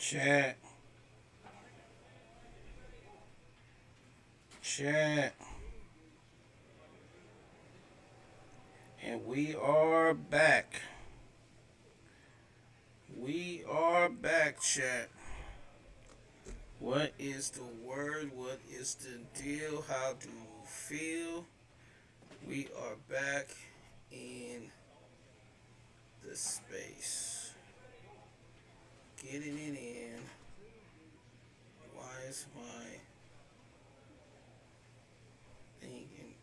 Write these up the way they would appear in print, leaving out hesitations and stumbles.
Chat. Chat. And we are back. We are back, chat. What is the word? What is the deal? How do you feel? We are back in the space. Getting it in. Why is my thinking?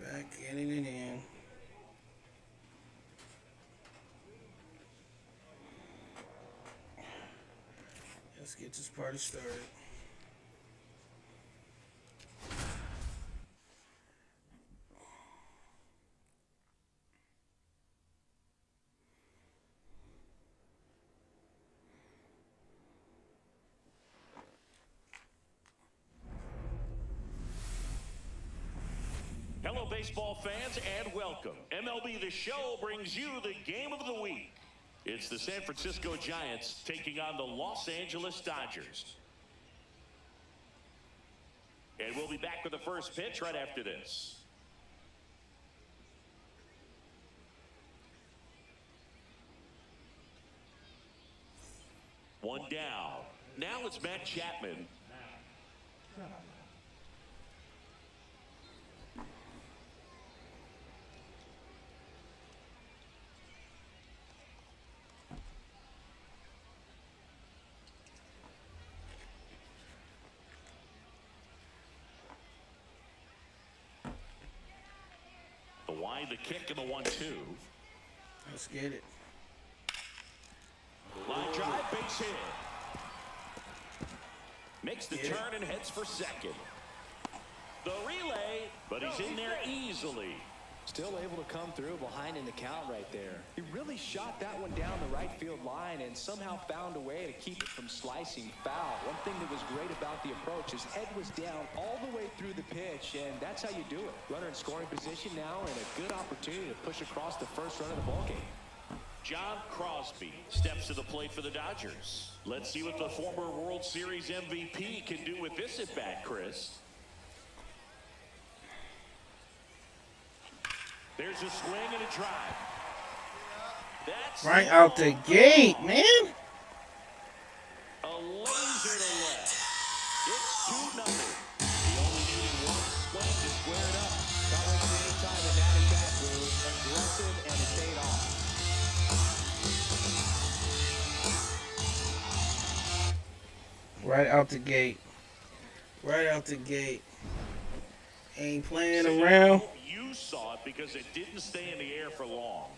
Back getting it in. Let's get this party started. Hello, baseball fans, and welcome. MLB The Show brings you the game of the week. It's the San Francisco Giants taking on the Los Angeles Dodgers. And we'll be back with the first pitch right after this. One down. Now it's Matt Chapman. The wide, the kick, and the 1-2. Let's get it. Line drive, base hit. Makes the turn and heads for second. The relay, but he's in there easily. Still able to come through behind in the count right there. He really shot that one down the right field line and somehow found a way to keep it from slicing foul. One thing that was great about the approach, his head was down all the way through the pitch, and that's how you do it. Runner in scoring position now and a good opportunity to push across the first run of the ballgame. John Crosby steps to the plate for the Dodgers. Let's see what the former World Series MVP can do with this at bat, Chris. There's a swing and a drive. That's right out the gate, man. A laser to left. It's 2-0. He only needed one swing to square it up. Got like any time in that at bat, aggressive, and it paid off. Right out the gate. Right out the gate. Ain't playing around. You saw it because it didn't stay in the air for long.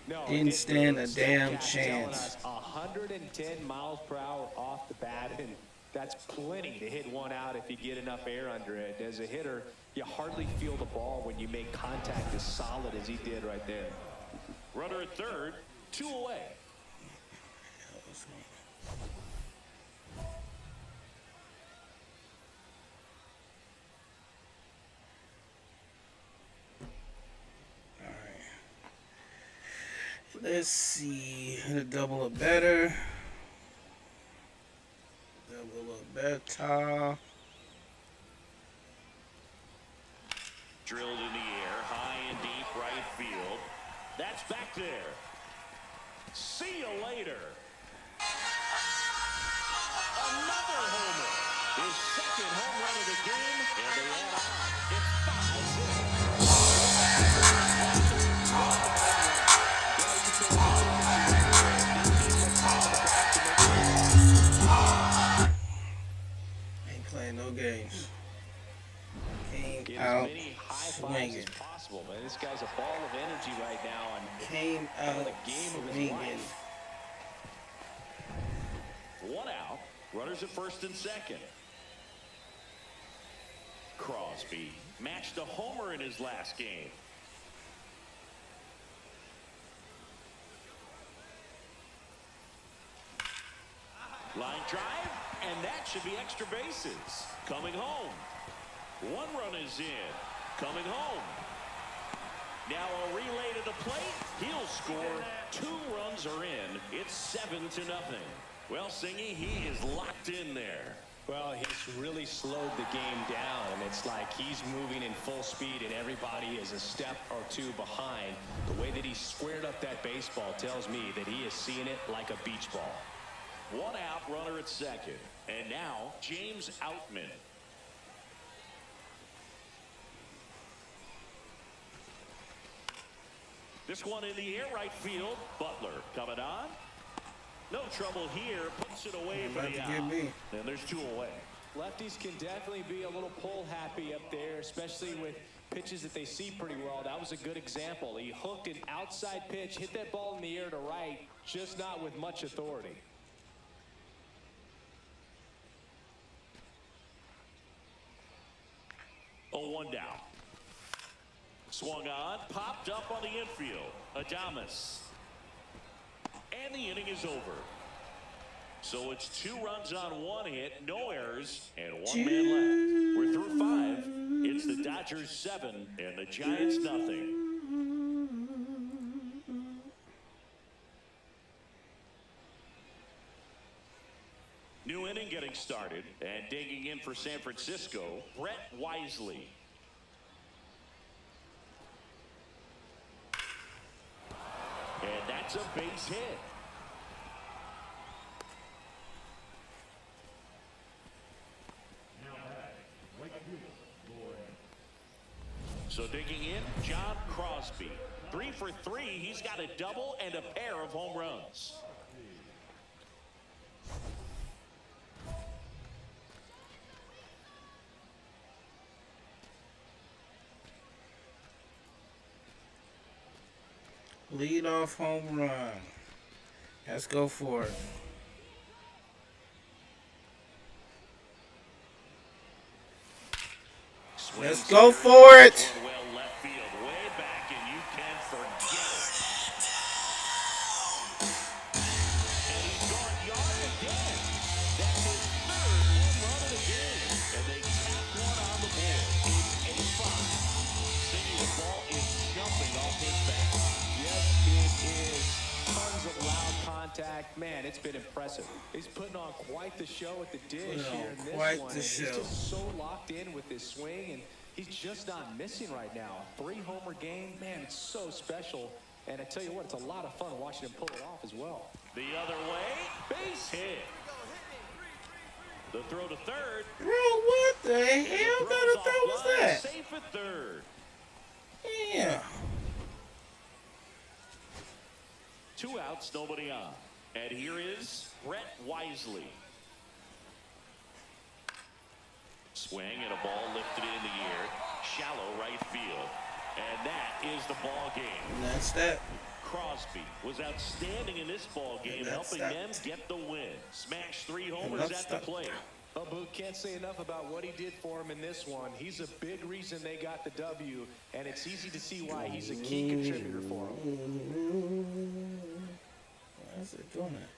No, Didn't stand a damn chance. 110 miles per hour off the bat, and that's plenty to hit one out if you get enough air under it. As a hitter, you hardly feel the ball when you make contact as solid as he did right there. Runner at third, 2 away. Let's see. Double up better. Double up better. Drilled in the air, high and deep right field. That's back there. See you later. Another homer. His second home run of the game, and they add on. It's 5-0. Ain't playing no games. Came out swinging. Possible, man. This guy's a ball of energy right now, and Came out the game of his swinging. life. 1 out. Runners at first and second. Crosby matched a homer in his last game. Line drive, and that should be extra bases. Coming home. 1 run is in. Coming home. Now a relay to the plate. He'll score. 2 runs are in. It's 7-0. Well, Singy, he is locked in there. Well, he's really slowed the game down, and it's like he's moving in full speed, and everybody is a step or 2 behind. The way that he squared up that baseball tells me that he is seeing it like a beach ball. 1 out, runner at second. And now, James Outman. This one in the air, right field. Butler coming on. No trouble here. Puts it away for the out. And there's 2 away. Lefties can definitely be a little pull happy up there, especially with pitches that they see pretty well. That was a good example. He hooked an outside pitch, hit that ball in the air to right, just not with much authority. Oh, 1 down. Swung on, popped up on the infield. Adames. And the inning is over. So it's 2 runs on 1 hit, no errors, and 1 man left. We're through 5. It's the Dodgers 7 and the Giants nothing. New inning getting started, and digging in for San Francisco, Brett Wisely. And that's a base hit. So digging in, John Crosby. 3 for 3. He's got a double and a pair of home runs. Leadoff home run. Let's go for it. Let's go for it. Well, left field, way back, and you can forget it. And he's gone yard again. That's his 3rd home run of the game. And they tap 1 on the board. It's 8-5. Thinking the ball is jumping off his bat. Yes, it is. Tons of loud contact. Man, it's been impressive. He's putting on quite the show at the dish here in this quite one. the And show. He's just so locked in with his swing, and he's just not missing right now. 3-homer game, man, it's so special. And I tell you what, it's a lot of fun watching him pull it off as well. The other way, base hit. The throw to third. Bro, what the hell kind of throw was that? Safe at third. Yeah. 2 outs, nobody on. And here is Brett Wisely. Swing and a ball lifted in the air. Shallow right field. And that is the ball game. And that's that. Crosby was outstanding in this ball game, helping them get the win. Smash 3 homers at the plate. Well, Boot, can't say enough about what he did for him in this one. He's a big reason they got the W, and it's easy to see why he's a key contributor for them. Why is it doing that?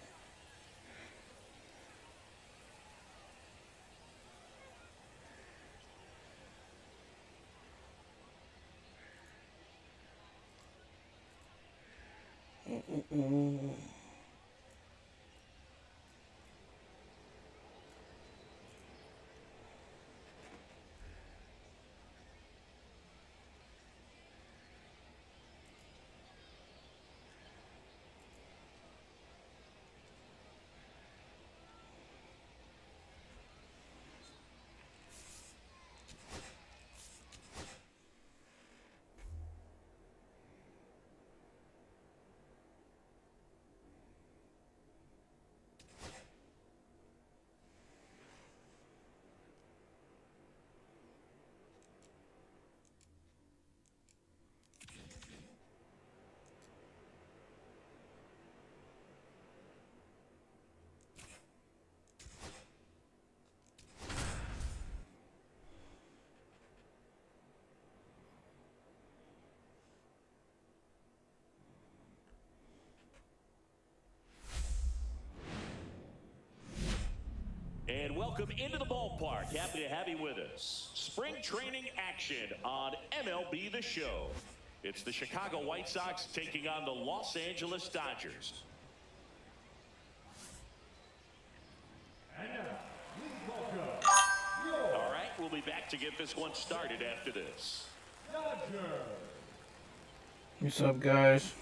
welcome into the ballpark. Happy to have you with us. Spring training action on MLB The Show. It's the Chicago White Sox taking on the Los Angeles Dodgers. All right, we'll be back to get this one started after this. What's up, guys?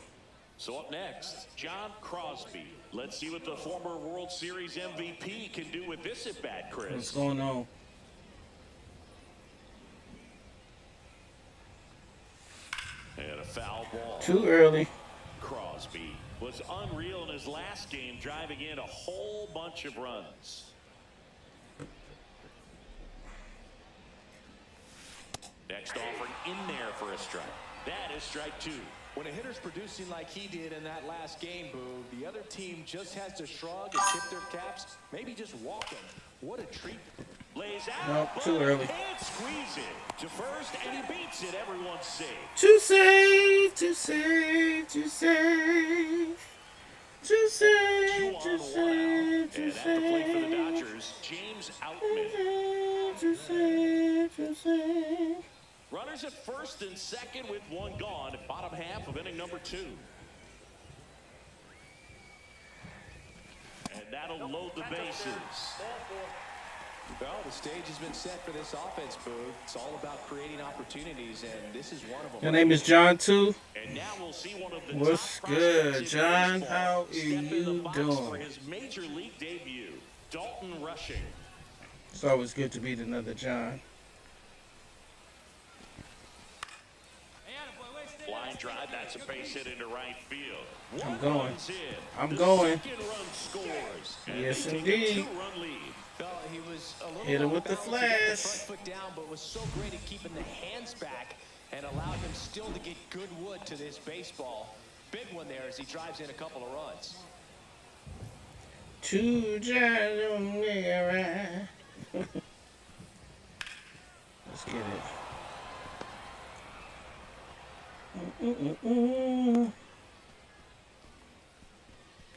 So up next, John Crosby. Let's see what the former World Series MVP can do with this at bat, Chris. What's going on? And a foul ball. Too early. Crosby was unreal in his last game, driving in a whole bunch of runs. Next offering in there for a strike. That is strike two. When a hitter's producing like he did in that last game, Boo, the other team just has to shrug and tip their caps, maybe just walk him. What a treat. Lays out. Nope, too early. And squeeze it to first, and he beats it. Everyone's safe. Too safe, too safe, too safe. Too safe, too safe, too And at the plate for the safe. Dodgers, James Outman. Too safe, too safe. Runners at first and second with one gone. Bottom half of inning number two. And that'll load the bases. Well, the stage has been set for this offense, Boo. It's all about creating opportunities, and this is one of them. Your name is John, too? And now we'll see one of the What's top good, prospects in John? baseball How are step in the you box doing? for his major league debut. Dalton Rushing. It's always good to meet another John. Line drive, that's a base hit into right field. I'm going. Runs in. I'm The going. second run scores. And Yes, they take indeed. a two-run lead. He was a little Hit him off with the balance to get the flash. front foot down, but was so great at keeping the hands back and allowed him still to get good wood to this baseball. Big one there as he drives in a couple of runs. Two Johns on there. Let's get it.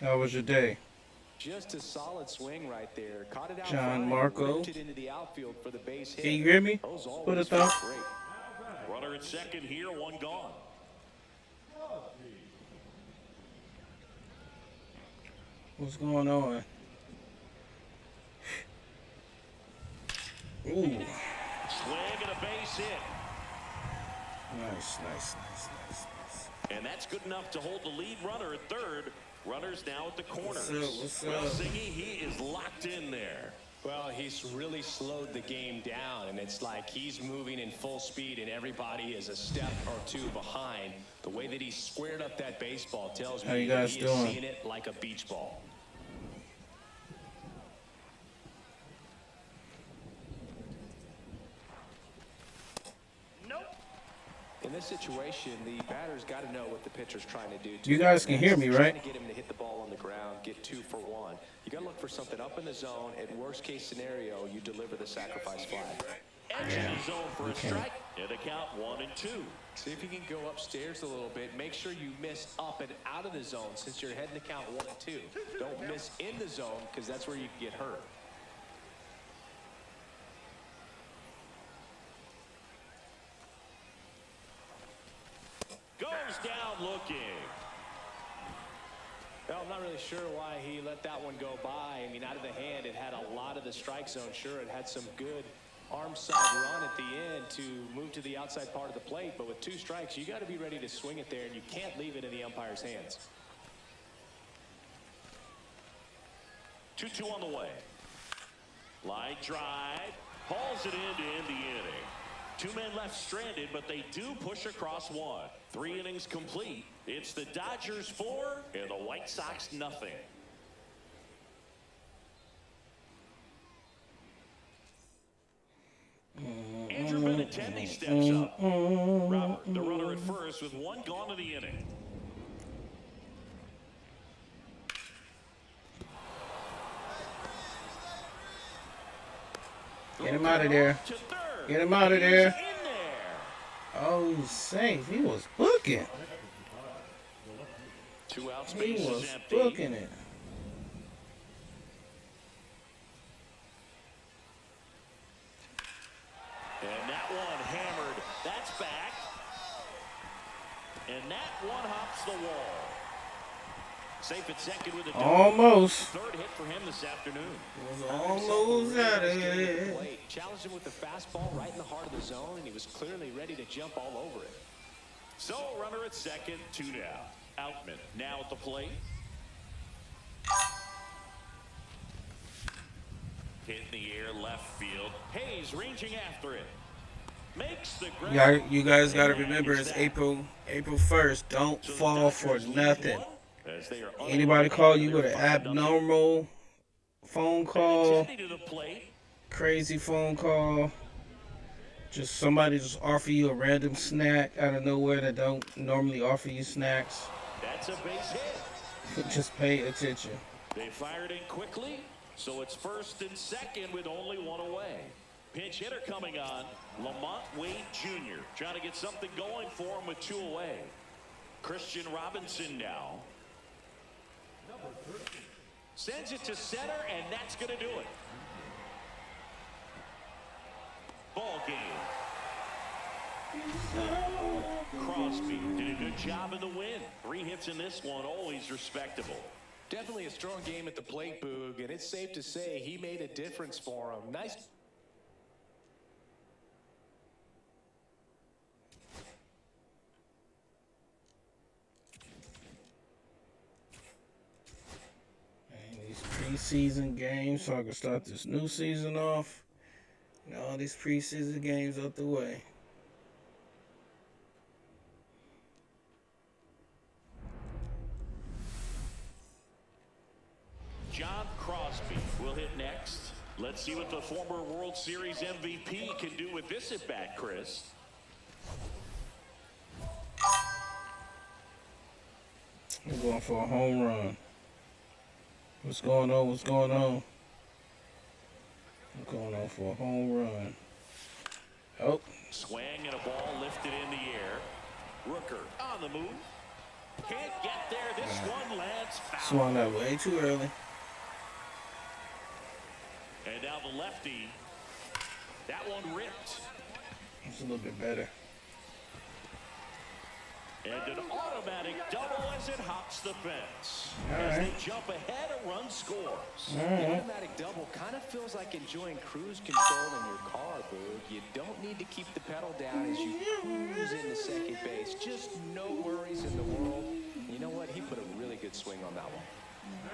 How was your day? Just a solid swing right there. Caught it out John front and Marco. ripped it into the outfield for the base hit. Can you hear me? Those always Put a feel thumb. great. Runner at second here, one gone. What's going on? Ooh. Swing and a base hit. Nice, nice, nice, nice, nice. And that's good enough to hold the lead runner at third. Runners now at the corners. What's Well, up? Siggy, he is locked in there. Well, he's really slowed the game down, and it's like he's moving in full speed, and everybody is a step or two behind. The way that he squared up that baseball tells How me you that guys he doing? is seeing it like a beach ball. In this situation, the batter's got to know what the pitcher's trying to do. You guys can hear me, right? Trying to get him to hit the ball on the ground, get 2 for 1. You got to look for something up in the zone. At worst case scenario, you deliver the sacrifice fly. Edge in the zone for a Okay. strike. And a count 1-2. See if you can go upstairs a little bit. Make sure you miss up and out of the zone since you're heading to count 1 and 2. Don't miss in the zone because that's where you can get hurt. Goes down looking. Well, I'm not really sure why he let that one go by. I mean, out of the hand, it had a lot of the strike zone. Sure, it had some good arm side run at the end to move to the outside part of the plate. But with 2 strikes, you got to be ready to swing it there, and you can't leave it in the umpire's hands. 2-2 on the way. Line drive. Hauls it in to end the inning. 2 men left stranded, but they do push across 1. 3 innings complete. It's the Dodgers 4 and the White Sox nothing. Andrew Benintendi steps up. Robert, the runner at first with 1 gone in the inning. Get him out of there. To third. Get him out of He's there. in there. Oh, he's safe. He was booking. 2 outs, He base is was empty. booking it. And that one hops the wall. Safe at second with a double. Almost. Third hit for him this afternoon. Was almost out of it. Challenged him with the fastball right in the heart of the zone, and he was clearly ready to jump all over it. So runner at second, 2 down. Outman now at the plate. Hit in the air, left field. Hayes ranging after it. Makes the grab. You guys got to remember it's April 1st. Don't fall for nothing. Anybody call you with an abnormal phone call, crazy phone call, just somebody just offer you a random snack out of nowhere that don't normally offer you snacks. That's a base hit. Just pay attention. They fired in quickly, so it's first and second with only one away. Pinch hitter coming on, Lamont Wade Jr. trying to get something going for him with 2 away. Christian Robinson now. Sends it to center, and that's going to do it. Ball game. Crosby did a good job in the win. 3 hits in this one, always respectable. Definitely a strong game at the plate, Boog, and it's safe to say he made a difference for him. Nice. Preseason games so I can start this new season off. And all these preseason games out the way. John Crosby will hit next. Let's see what the former World Series MVP can do with this at bat, Chris. We're going for a home run. What's going on? What's going on? We're going on for a home run. Oh. Swing and a ball lifted in the air. Rooker on the move. Can't get there. This one lands foul. Swung that way too early. And now the lefty. That one ripped. It's a little bit better. And an automatic double as it hops the fence. All as right. they jump ahead, a run scores. All The right. automatic double kind of feels like enjoying cruise control in your car, Boog. You don't need to keep the pedal down as you cruise into second base. Just no worries in the world. You know what? He put a really good swing on that one.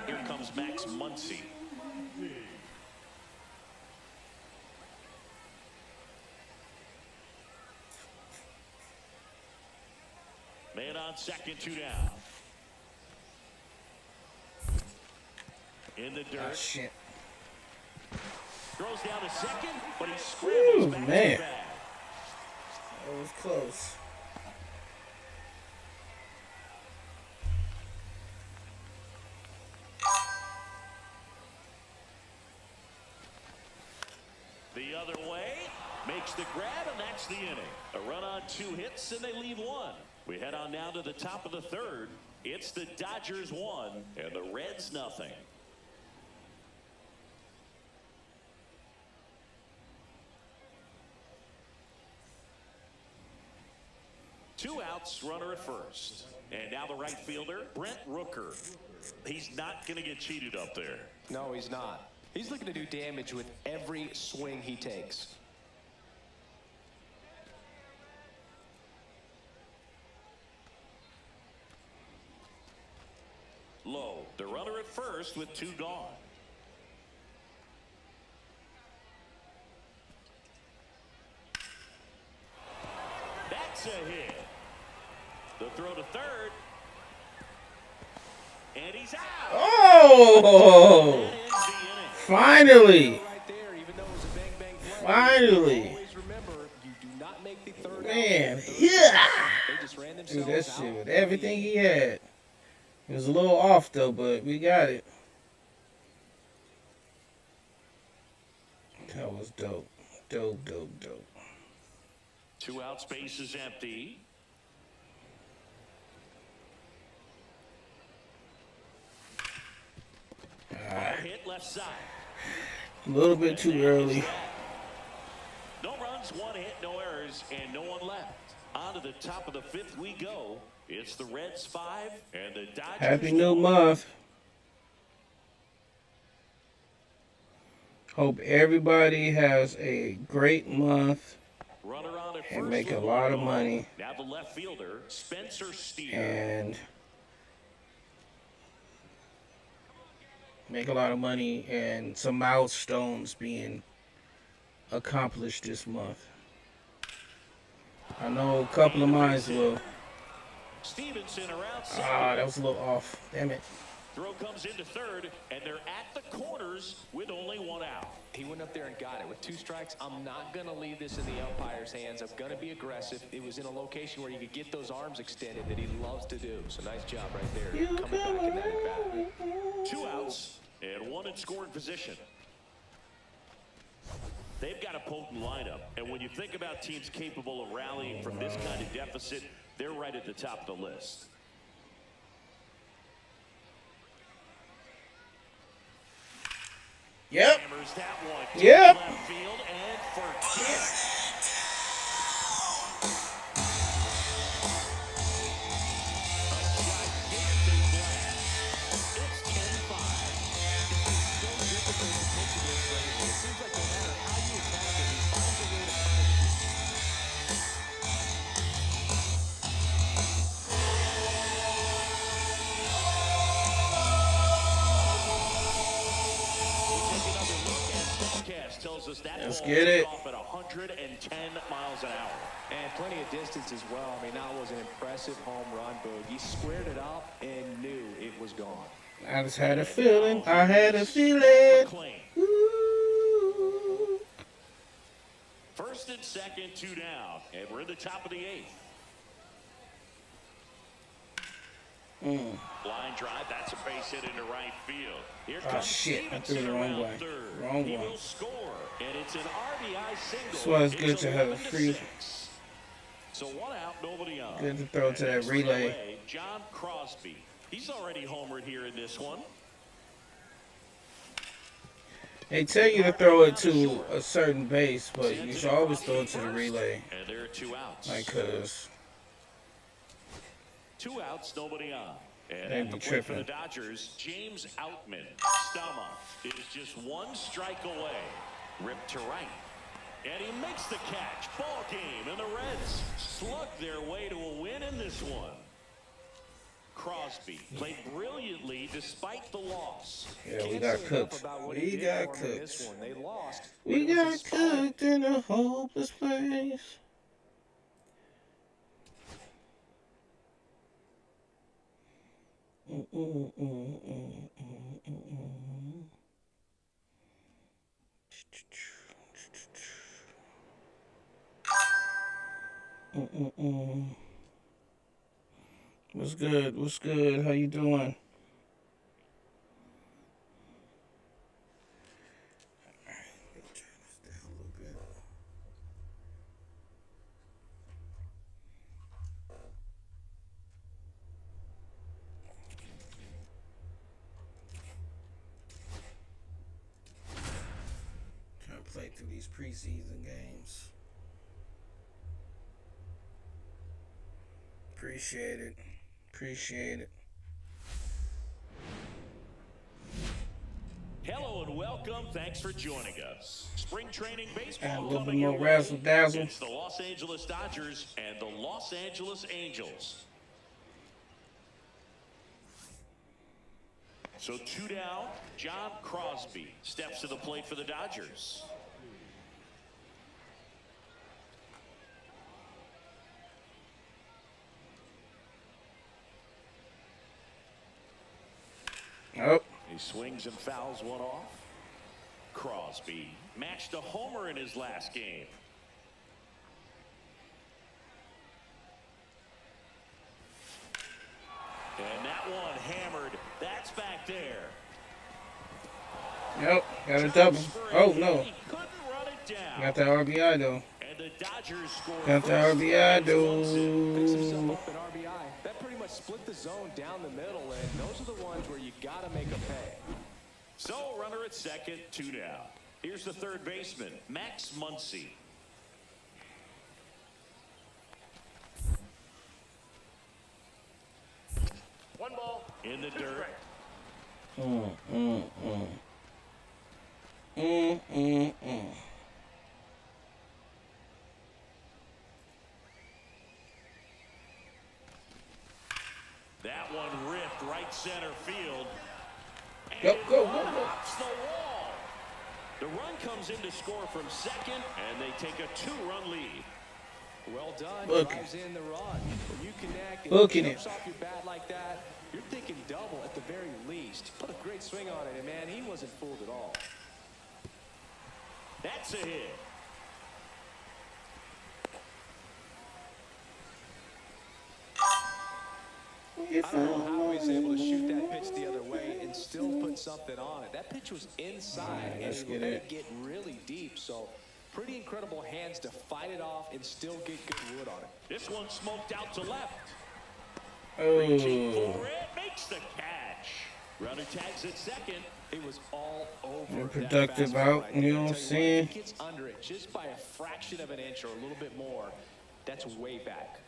Here comes Max Muncy. Man on second, 2 down. In the dirt. Oh, shit. Throws down to second, but he scrambles Ooh, back man. to back. That was close. The other way, makes the grab, and that's the inning. A run on 2 hits, and they leave 1. We head on now to the top of the third. It's the Dodgers 1, and the Reds nothing. Two outs, runner at first. And now the right fielder, Brent Rooker. He's not going to get cheated up there. No, he's not. He's looking to do damage with every swing he takes. Low, the runner at first with 2 gone. That's a hit. The throw to third. And he's out. Oh! That ends the inning. Finally! Right there, even though it was a bang-bang play. Finally! Always remember, you do not make the third Man, out. yeah! They just ran Dude, themselves that out. shit with everything he had. It was a little off though, but we got it. That was dope. Dope, dope, dope. 2 outs, base is empty. Hit left side. A little bit too early. No runs, 1 hit, no errors, and no one left. On to the top of the fifth we go. It's the Reds 5 and the Dodgers. Happy new month. Hope everybody has a great month Runner on at and first make a with lot one of gone. money Now the left fielder, Spencer Steer. and make a lot of money and some milestones being accomplished this month. I know a couple of mine will. Stevenson around Ah, second. that was a little off. Damn it. Throw comes into third, and they're at the corners with only one out. He went up there and got it. With 2 strikes, I'm not going to leave this in the umpire's hands. I'm going to be aggressive. It was in a location where you could get those arms extended that he loves to do. So nice job right there. Coming back in that at-bat. 2 outs and 1 in scoring position. They've got a potent lineup, and when you think about teams capable of rallying from this kind of deficit, they're right at the top of the list. Yep. Hammers that one. Yep. Left field and forget. Tells us that Let's ball get it. off at 110 miles an hour. And plenty of distance as well. I mean, that was an impressive home run, Boog. He squared it up and knew it was gone. I just had a feeling. I had a feeling. McLean. Ooh. First and second, 2 down, and we're in the top of the 8th. Line drive, that's a base hit into right field. Here Oh, comes shit. I threw Stevenson the wrong around way. third. Wrong He one. will score, and it's an RBI single. That's why it's good to have a 11 free. 6. So 1 out, nobody on. Good to throw to that Next relay. away, John Crosby. He's already homered here in this one. They tell you to throw it to a certain base, but you should always throw it to the relay. And there are 2 outs. Like, cause 2 outs, nobody on. And They at be the plate for the tripping. Dodgers, James Outman. Stama is just 1 strike away. Ripped to right. And he makes the catch. Ball game. And the Reds slug their way to a win in this one. Crosby played brilliantly despite the loss. yeah, we Can't got say enough cooked. about what he We did got for him in this cooked. one. They lost. We but it was got his fault. cooked in a hopeless place. What's good? What's good? How you doing? Trying to play through these preseason games. Appreciate it. Appreciate it. Hello and welcome. Thanks for joining us. Spring training baseball Add a little bit coming more your razzle way. dazzle. It's the Los Angeles Dodgers and the Los Angeles Angels. So 2 down, John Crosby steps to the plate for the Dodgers. Oh, He swings and fouls one off. Crosby matched a homer in his last game. And that one hammered. That's back there. yep. Got a double. Oh, no. He couldn't run it down. Got the RBI, though. And the Dodgers scored Got the first. RBI, Picks himself dude. up at RBI. That pretty much split the zone down the middle, and those are the ones where you got to make a pay. So runner at second, 2 down. Here's the third baseman, Max Muncy. 1 ball. In the dirt. That one ripped right center field. Go, go, go, go. Hops the wall. The run comes in to score from second, and they take a 2-run lead. Well done. Booking. Drives in the run. When you connect and Booking jumps it. off your bat like that, you're thinking double at the very least. Put a great swing on it, and man, he wasn't fooled at all. That's a hit. I don't know how he was able to shoot that pitch the other way and still put something on it. That pitch was inside, and let's he get let it. it get really deep. So pretty incredible hands to fight it off and still get good wood on it. This one smoked out to left. Oh, Reaching for it, makes the catch. Runner tags at second. It was all over. You're that productive fastball out, right you there. know what I'm Tell you saying? If he gets under it just by a fraction of an inch or a little bit more, that's way back.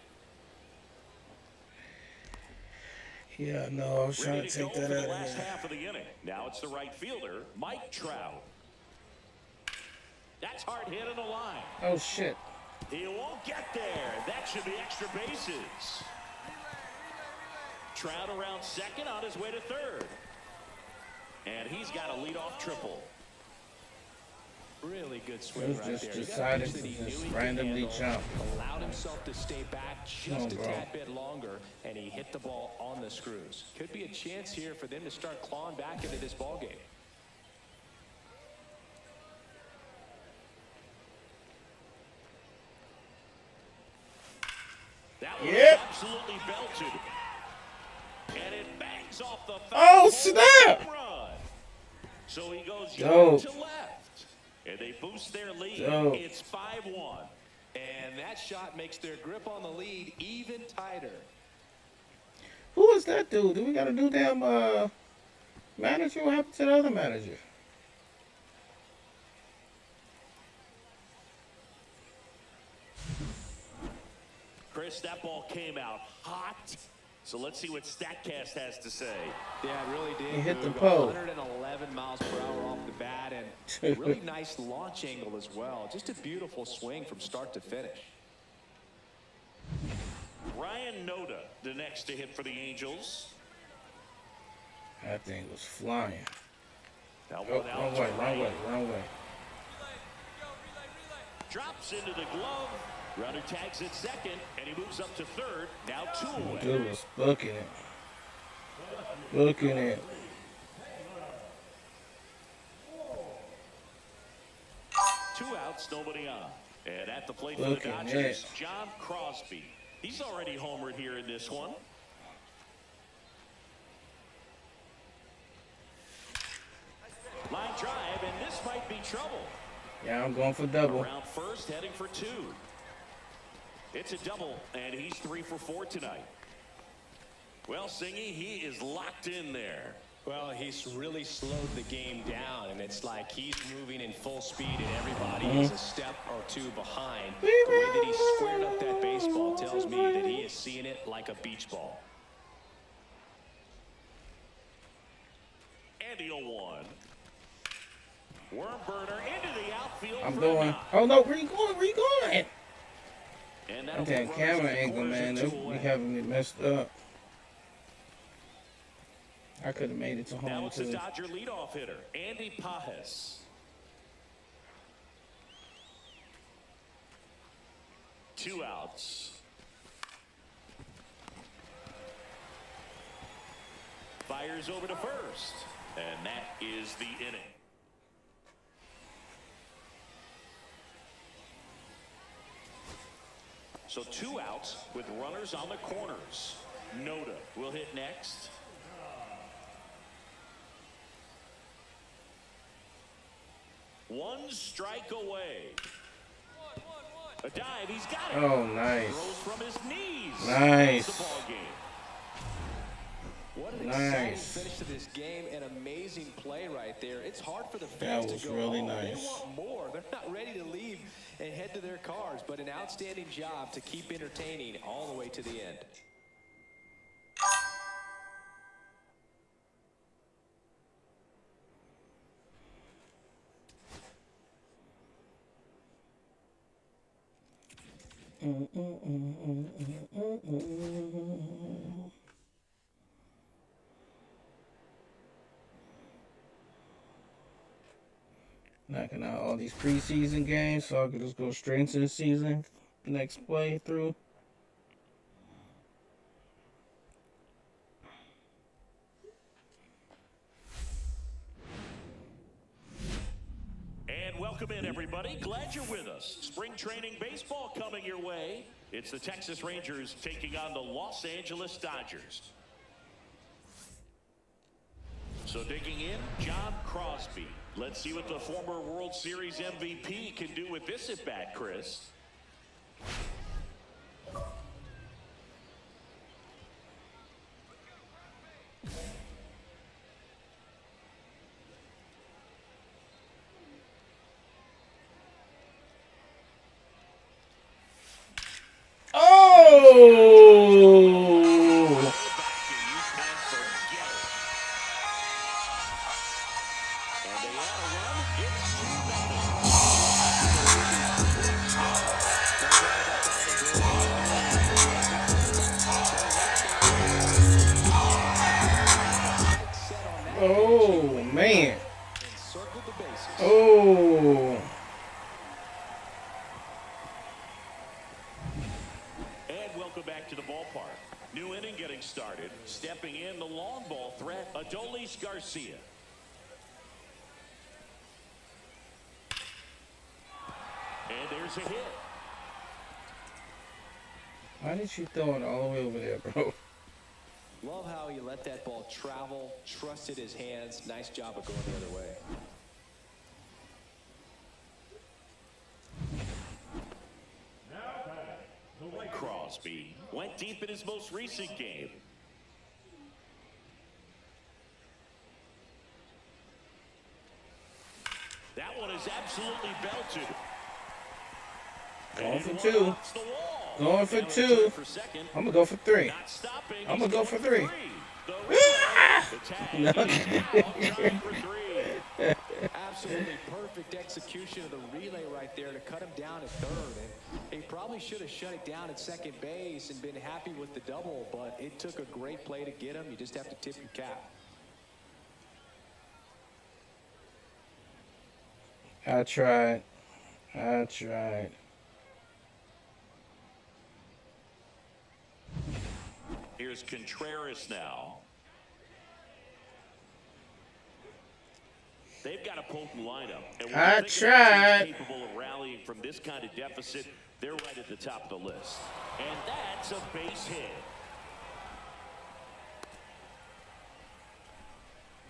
yeah, no, I was trying Ready to to go take for that the out of last there. half of the inning. Now it's the right fielder, Mike Trout. That's hard hit on the line. Oh, shit. He won't get there. That should be extra bases. Trout around second on his way to third. And he's got a leadoff triple. Really good It swing was right just there. He got a decided pitch to that he just knew he could randomly handle, jump. allowed himself to stay back just Come on, a bro. tad bit longer, and he hit the ball on the screws. Could be a chance here for them to start clawing back into this ball game. That one Yep. is absolutely belted. And it bangs off the Oh, foul snap! home run. So he goes Dope. yard to left. And they boost their lead. Dope. It's 5-1. And that shot makes their grip on the lead even tighter. Who is that dude? Do we got a new damn manager? What happened to the other manager? Chris, that ball came out hot. So let's see what StatCast has to say. Yeah, it really did. He hit the Boog. pole. 111 miles per hour off the bat, and really nice launch angle as well. Just a beautiful swing from start to finish. Ryan Noda, the next to hit for the Angels. That thing was flying. Now Oh, one out wrong to way, wrong right. way, wrong way. Drops into the glove. Runner tags at second, and he moves up to third. Now 2 away. Dude was booking it. Booking it. Two outs, nobody on. And at the plate for the Looking Dodgers, at. John Crosby. He's already homered here in this one. Line drive, and this might be trouble. Yeah, I'm going for double. Around first, heading for 2. It's a double, and he's 3 for 4 tonight. Well, Singy, he is locked in there. Well, he's really slowed the game down, and it's like he's moving in full speed, and everybody is a step or two behind. The way that he squared up that baseball tells me that he is seeing it like a beach ball. And the 0-1. Worm burner into the outfield. I'm for a going. knock. Oh no, where you going? Where you going? And That that'll damn put runners camera in the angle, corners man. and They 2 be away. having me messed up. I could have made it to Now home it's the too. Dodger leadoff hitter, Andy Pajes. 2 outs. Fires over to first. And that is the inning. So 2 outs with runners on the corners. Noda will hit next. One strike away. A dive, he's got it. Oh, nice. Throws from his knees. Nice. That's the ball game. What an exciting Nice. finish to this game. An amazing play right there. It's hard for the That fans was to go really home. nice. They want more. They're not ready to leave and head to their cars, but an outstanding job to keep entertaining all the way to the end. Knocking out all these preseason games so I can just go straight into the season next playthrough. And welcome in, everybody. Glad you're with us. Spring training baseball coming your way. It's the Texas Rangers taking on the Los Angeles Dodgers. So digging in, John Crosby. Let's see what the former World Series MVP can do with this at-bat, Chris. Oh! Oh, man. Oh. And welcome back to the ballpark. New inning getting started. Stepping in, the long ball threat, Adolis Garcia. And there's a hit. Why did you throw it all the way over there, bro? Love how he let that ball travel, trusted his hands. Nice job of going the other way. Crosby went deep in his most recent game. That one is absolutely belted. Going for two. Going for two. I'm going to go for three. I'm going to go for three. Absolutely perfect execution of the relay right there to cut him down at third. And he probably should have shut it down at second base and been happy with the double, but it took a great play to get him. You just have to tip your cap. I tried. Here's Contreras now. They've got a potent lineup. And I tried. Capable of rallying from this kind of deficit, they're right at the top of the list. And that's a base hit.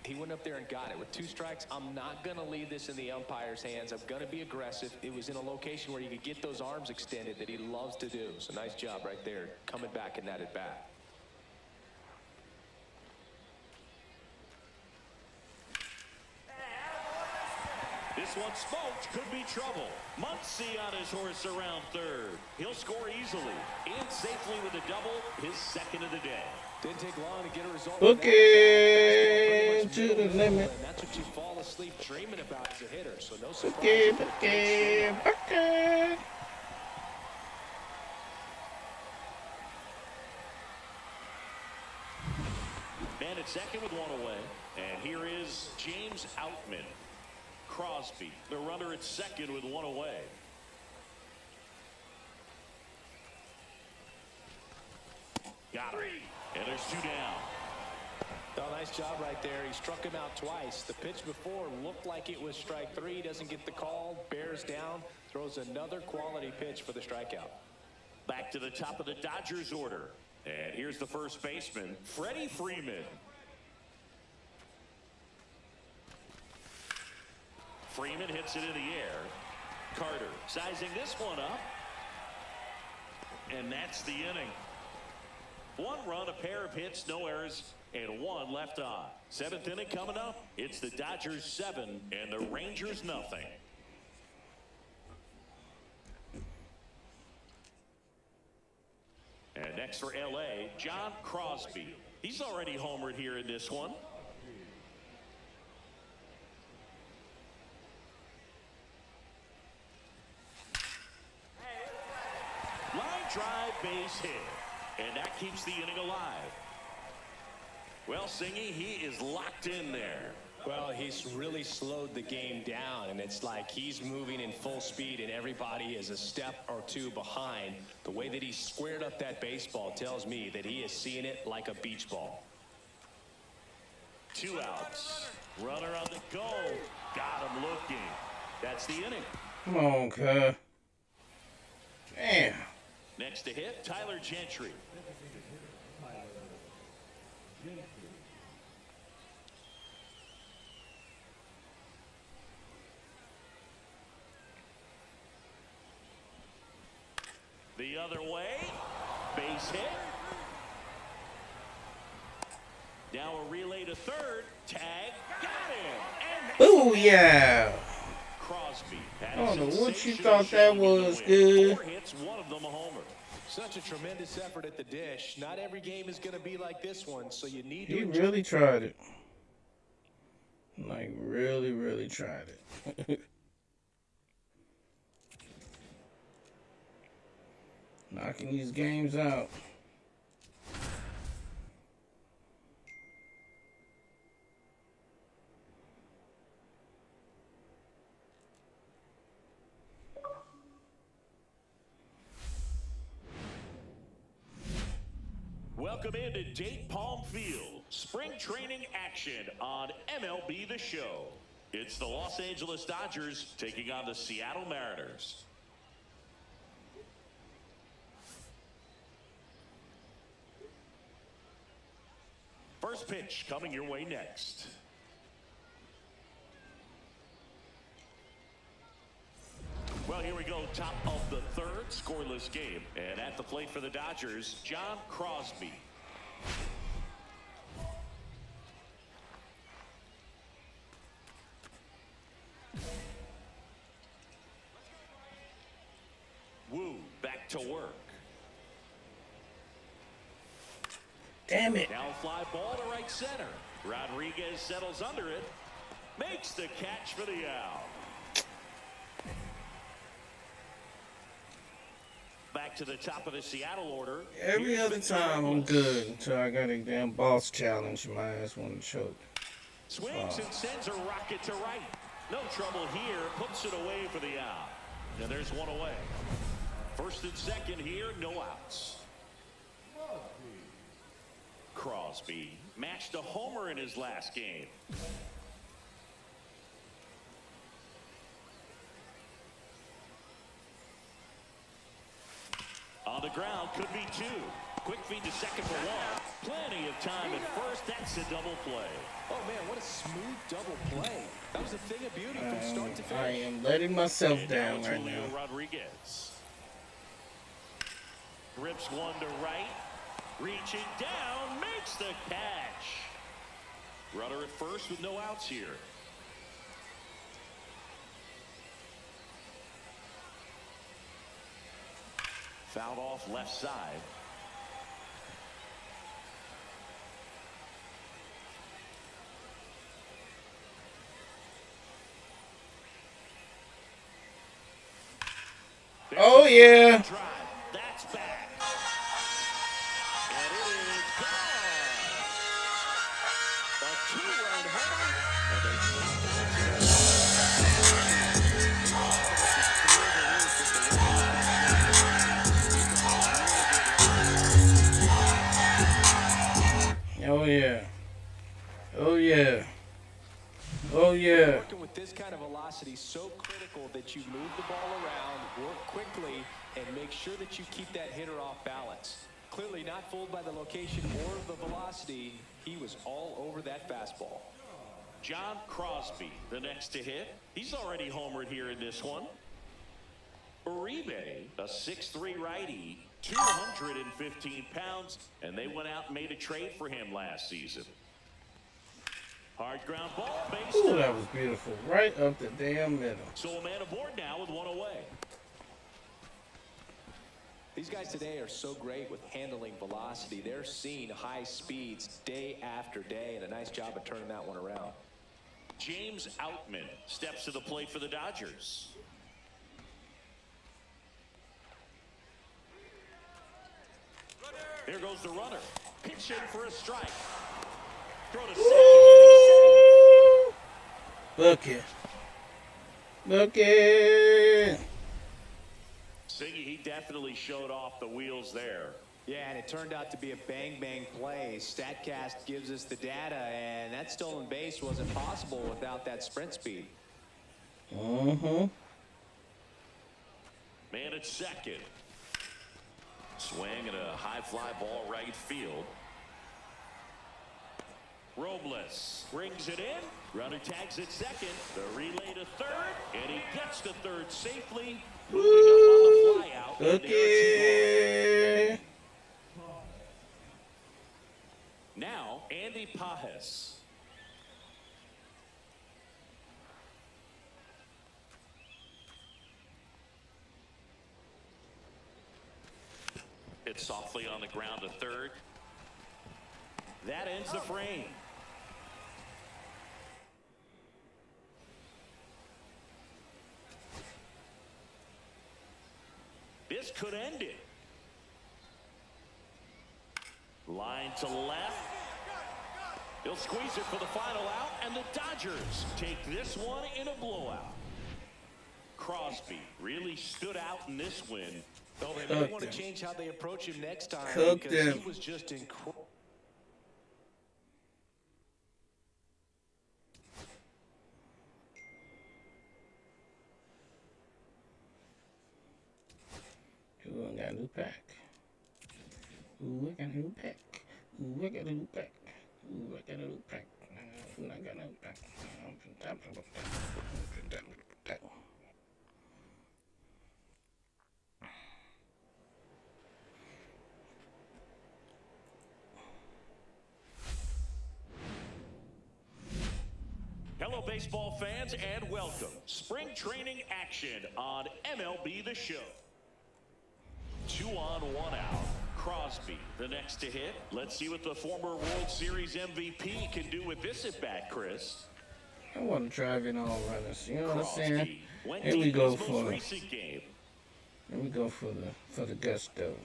He went up there and got it. With 2 strikes, I'm not going to leave this in the umpire's hands. I'm going to be aggressive. It was in a location where you could get those arms extended that he loves to do. So nice job right there, coming back in that at-bat. This one smoked, could be trouble. Muncy on his horse around third. He'll score easily. In safely with a double, his second of the day. Didn't take long to get a result. Book it to the limit. And that's what you fall asleep dreaming about as a hitter. So no surprise. Book it. Man at second with one away. And here is James Outman. Crosby, the runner at second with one away. Got him. And there's 2 down. Oh, nice job right there. He struck him out twice. The pitch before looked like it was strike 3. Doesn't get the call. Bears down. Throws another quality pitch for the strikeout. Back to the top of the Dodgers order. And here's the first baseman, Freddie Freeman. Freeman hits it in the air. Carter sizing this one up. And that's the inning. 1 run, a pair of hits, no errors, and 1 left on. 7th inning coming up. It's the Dodgers 7 and the Rangers nothing. And next for LA, John Crosby. He's already homered here in this one. Line drive base hit. And that keeps the inning alive. Well, Singy, he is locked in there. Well, he's really slowed the game down, and it's like he's moving in full speed, and everybody is a step or two behind. The way that he squared up that baseball tells me that he is seeing it like a beach ball. 2 outs. Runner on the go. Got him looking. That's the inning. Come on, cuz. Damn. Next to hit, Tyler Gentry. The other way. Base hit. Now a relay to third. Tag. Got him. Ooh, yeah. Crosby. I don't know what you thought that was, good. 4 hits, 1 of them a homer. Such a tremendous effort at the dish. Not every game is going to be like this one, so you need to He enjoy. really tried it. Like, really, really tried it. Knocking these games out. Welcome into Date Palm Field. Spring training action on MLB The Show. It's the Los Angeles Dodgers taking on the Seattle Mariners. First pitch coming your way next. Well, here we go, top of the third, scoreless game. And at the plate for the Dodgers, John Crosby. Woo, back to work. Damn it. Now fly ball to right center. Rodriguez settles under it. Makes the catch for the out. Back to the top of the Seattle order. Every other time I'm good until I got a damn boss challenge. My ass want to choke. Swings and sends a rocket to right. No trouble here. Puts it away for the out. And there's one away. First and second here, no outs. Crosby matched a homer in his last game. On the ground, could be 2. Quick feed to second for 1. Plenty of time at first. That's a double play. Oh, man, what a smooth double play. That was a thing of beauty from start to finish. I am letting myself And down now right Julio now. Rodriguez. Rips one to right. Reaching down. Makes the catch. Runner at first with no outs here. Fouled off left side. Oh, yeah. That's back. And it is gone. A 2-run homer. And they Oh, yeah. Oh, yeah. Oh, yeah. Working with this kind of velocity, so critical that you move the ball around, work quickly, and make sure that you keep that hitter off balance. Clearly not fooled by the location or the velocity. He was all over that fastball. John Crosby, the next to hit. He's already homered here in this one. Uribe, a 6'3" righty, 215 pounds, and they went out and made a trade for him last season. Hard ground ball, base. Ooh, that was beautiful. Right up the damn middle. So a man aboard now with one away. These guys today are so great with handling velocity. They're seeing high speeds day after day, and a nice job of turning that one around. James Outman steps to the plate for the Dodgers. There goes the runner. Pitching for a strike. Throw to second. And Look it. Look it. Siggy, he definitely showed off the wheels there. Yeah, and it turned out to be a bang-bang play. StatCast gives us the data, and that stolen base wasn't possible without that sprint speed. Mm-hmm. Man at second. Swing and a high fly ball right field. Robles brings it in. Runner tags at second. The relay to third. And he gets to third safely. Moving up on the fly out. Okay. Now, Andy Pajes. It's softly on the ground to third. That ends the frame. This could end it. Line to left. He'll squeeze it for the final out, and the Dodgers take this one in a blowout. Crosby really stood out in this win. Though they may want to change how they approach him next time Cooked because him. he was just incredible. Ooh, I got a new pack. Ooh, I got a new pack. Ooh, I got a new pack. Ooh, I got a new pack. Ooh, I got a new pack. Hello, baseball fans, and welcome. Spring training action on MLB The Show. 2 on, 1 out. Crosby, the next to hit. Let's see what the former World Series MVP can do with this at bat, Chris. I want to drive in all runners. You know what I'm saying? Crosby went Here we deep go his most for. recent game. Here we go for the gusto.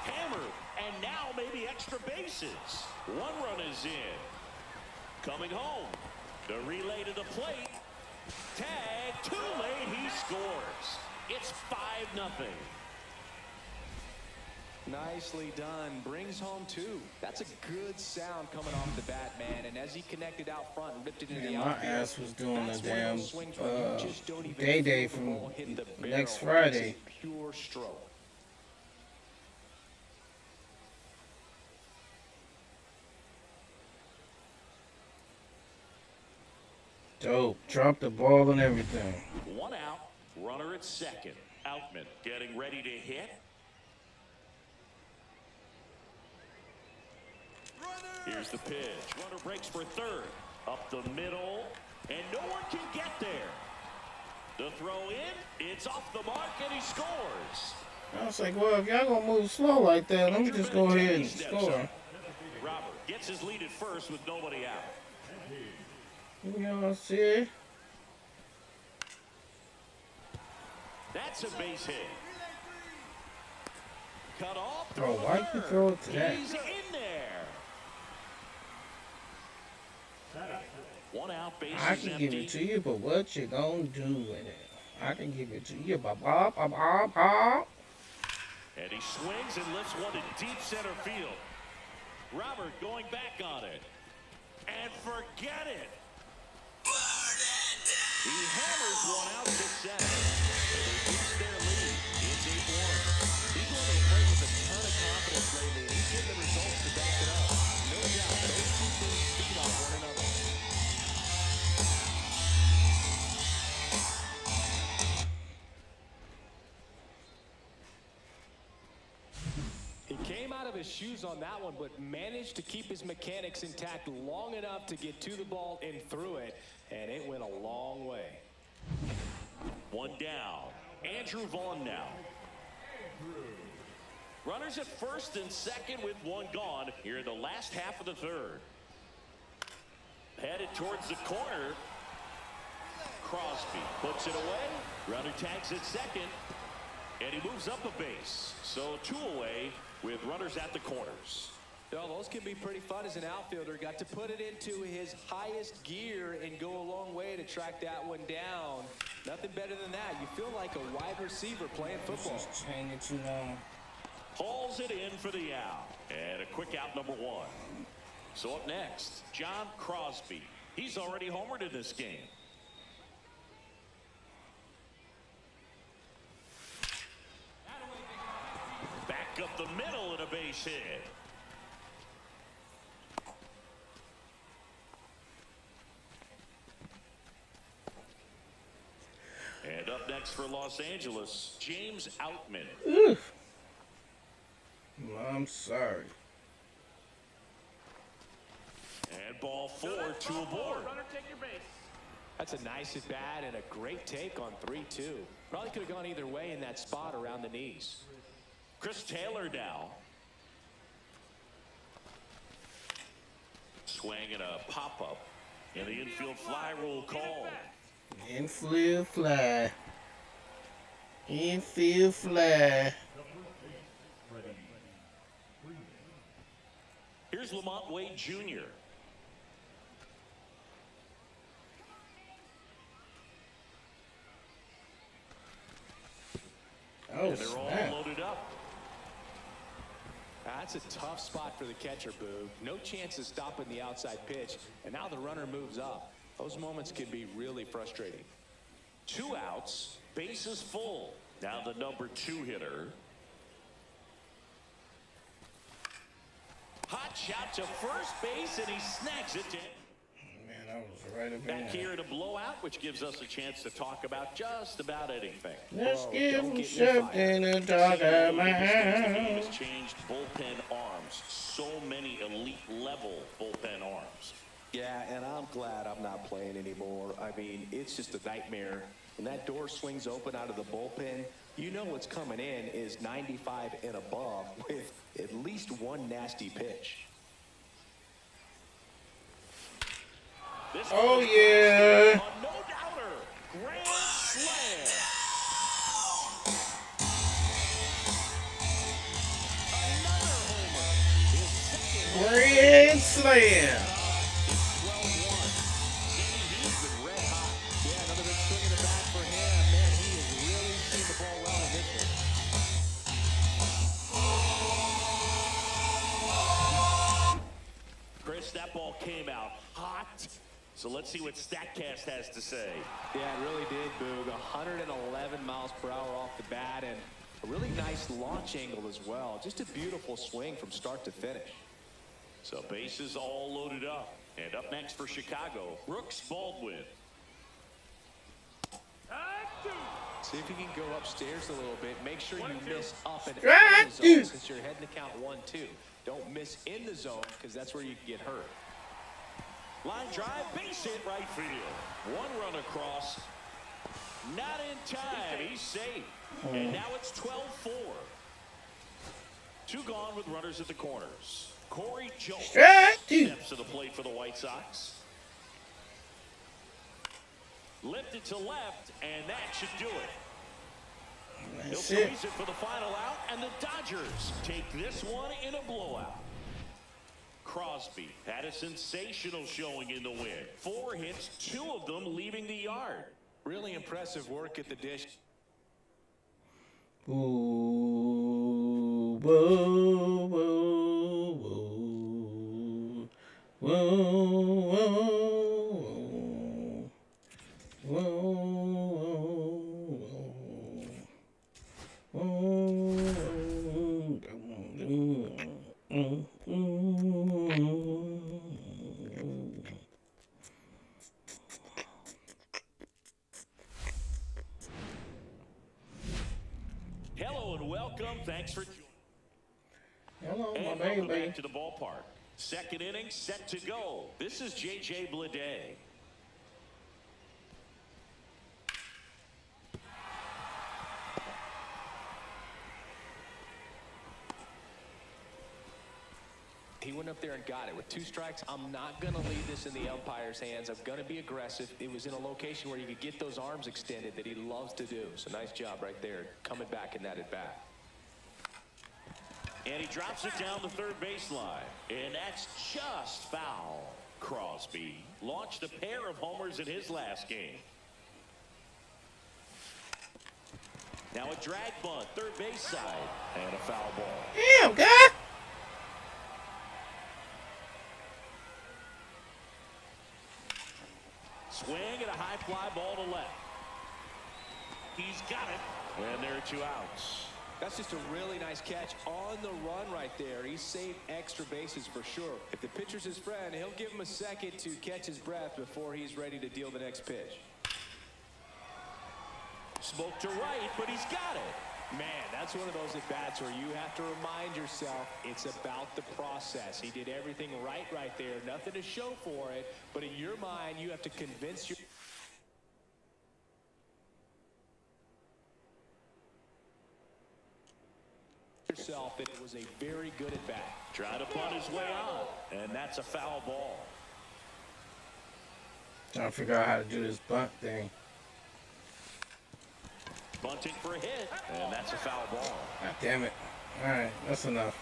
Hammered, and now maybe extra bases. 1 run is in. Coming home. The relay to the plate. Tag, too late, he scores. It's 5-0. Nicely done. Brings home 2. That's a good sound coming off the bat, man. And as he connected out front and ripped it into the Man, my outfield, ass was doing that's the one of damn those swings where you just don't even day feel the from ball hit the barrel. next It's Friday. a pure stroke. Dope. Dropped the ball and everything. 1 out. Runner at second. Outman getting ready to hit. Here's the pitch. Runner breaks for third. Up the middle. And no one can get there. The throw in. It's off the mark and he scores. I was like, well, if y'all gonna move slow like that, let me just go ahead and score. Robert gets his lead at first with nobody out. You know what I'm saying? That's a base hit. Cut off. Bro, why you throw it to that? He's in there. 1 out, base I is can empty. give it to you, but what you gonna do with it? I can give it to you, ba. And he swings and lifts one to deep center field. Robert going back on it. And forget it. He hammers one out to center. They reduce their lead. It's 8-1. He's going to play with a ton of confidence lately, and he's getting the results to back it up. No doubt, those 2 things feed off one another. He came out of his shoes on that one, but managed to keep his mechanics intact long enough to get to the ball and through it, and it went a long way. 1 down. Andrew Vaughn now. Runners at first and second with 1 gone here in the last half of the third. Headed towards the corner. Crosby puts it away. Runner tags at second. And he moves up a base. So 2 away with runners at the corners. Well, those can be pretty fun as an outfielder. Got to put it into his highest gear and go a long way to track that one down. Nothing better than that. You feel like a wide receiver playing football. This is changing too long. Hauls it in for the out. And a quick out, number 1. So up next, John Crosby. He's already homered in this game. Back up the middle and a base hit. And up next for Los Angeles, James Outman. Oof. I'm sorry. And ball 4, 2 aboard. Runner, take your base. That's a nice at bat and a great take on 3-2. Probably could have gone either way in that spot around the knees. Chris Taylor now. Swing and a pop-up. And the infield fly rule call. Infield fly. Infield fly. Here's Lamont Wade Jr. Oh, And they're all snap. loaded up. That's a tough spot for the catcher, Boog. No chance of stopping the outside pitch, and now the runner moves up. Those moments can be really frustrating. 2 outs, bases full. Now the number 2 hitter. Hot shot to first base, and he snags it. Man, I was right up Back in here in a blowout, which gives us a chance to talk about just about anything. Let's Oh, give don't him get me fired. something to talk The game about. has changed bullpen arms. So many elite level bullpen arms. Yeah, and I'm glad I'm not playing anymore. I mean, it's just a nightmare. When that door swings open out of the bullpen, you know what's coming in is 95 and above with at least one nasty pitch. This Oh, one is yeah. a no-doubter. Grand slam. Another homer. His second home. Grand slam. 12-1. He's been red hot. Yeah, another big swing in the bat for him. Man, he has really seen the ball well in this one. Chris, that ball came out hot. So let's see what StatCast has to say. Yeah, it really did, Boog. 111 miles per hour off the bat and a really nice launch angle as well. Just a beautiful swing from start to finish. So bases all loaded up. And up next for Chicago, Brooks Baldwin. See if you can go upstairs a little bit. Make sure you miss up and Strike out of the two. zone since you're heading to count 1-2. Don't miss in the zone because that's where you can get hurt. Line drive, base hit right field. 1 run across. Not in time. He's safe. And now it's 12-4. 2 gone with runners at the corners. Corey Jones Strike 2. steps to the plate for the White Sox. Lifted to left, and that should do it. He'll That's it. squeeze it for the final out, and the Dodgers take this one in a blowout. Crosby had a sensational showing in the win. 4 hits, 2 of them leaving the yard. Really impressive work at the dish. Whoa, whoa, whoa, whoa, whoa, whoa, Hello and welcome. Thanks for joining. Hello, my And welcome baby. back to the ballpark. Second inning set to go. This is J.J. Bleday. He went up there and got it. With 2 strikes, I'm not going to leave this in the umpire's hands. I'm going to be aggressive. It was in a location where you could get those arms extended that he loves to do. So nice job right there, coming back in that at-bat. And he drops it down the third baseline. And that's just foul. Crosby launched a pair of homers in his last game. Now a drag bunt, third base side, and a foul ball. Damn, guy. Swing and a high fly ball to left. He's got it, and there are 2 outs. That's just a really nice catch on the run right there. He saved extra bases for sure. If the pitcher's his friend, he'll give him a second to catch his breath before he's ready to deal the next pitch. Smoke to right, but he's got it. Man, that's one of those at-bats where you have to remind yourself it's about the process. He did everything right there. Nothing to show for it, but in your mind, you have to convince yourself that it was a very good at-bat. Trying to punt his way on, and that's a foul ball. Trying to figure out how to do this bunt thing. Bunting for a hit, and that's a foul ball. God damn it. All right, that's enough.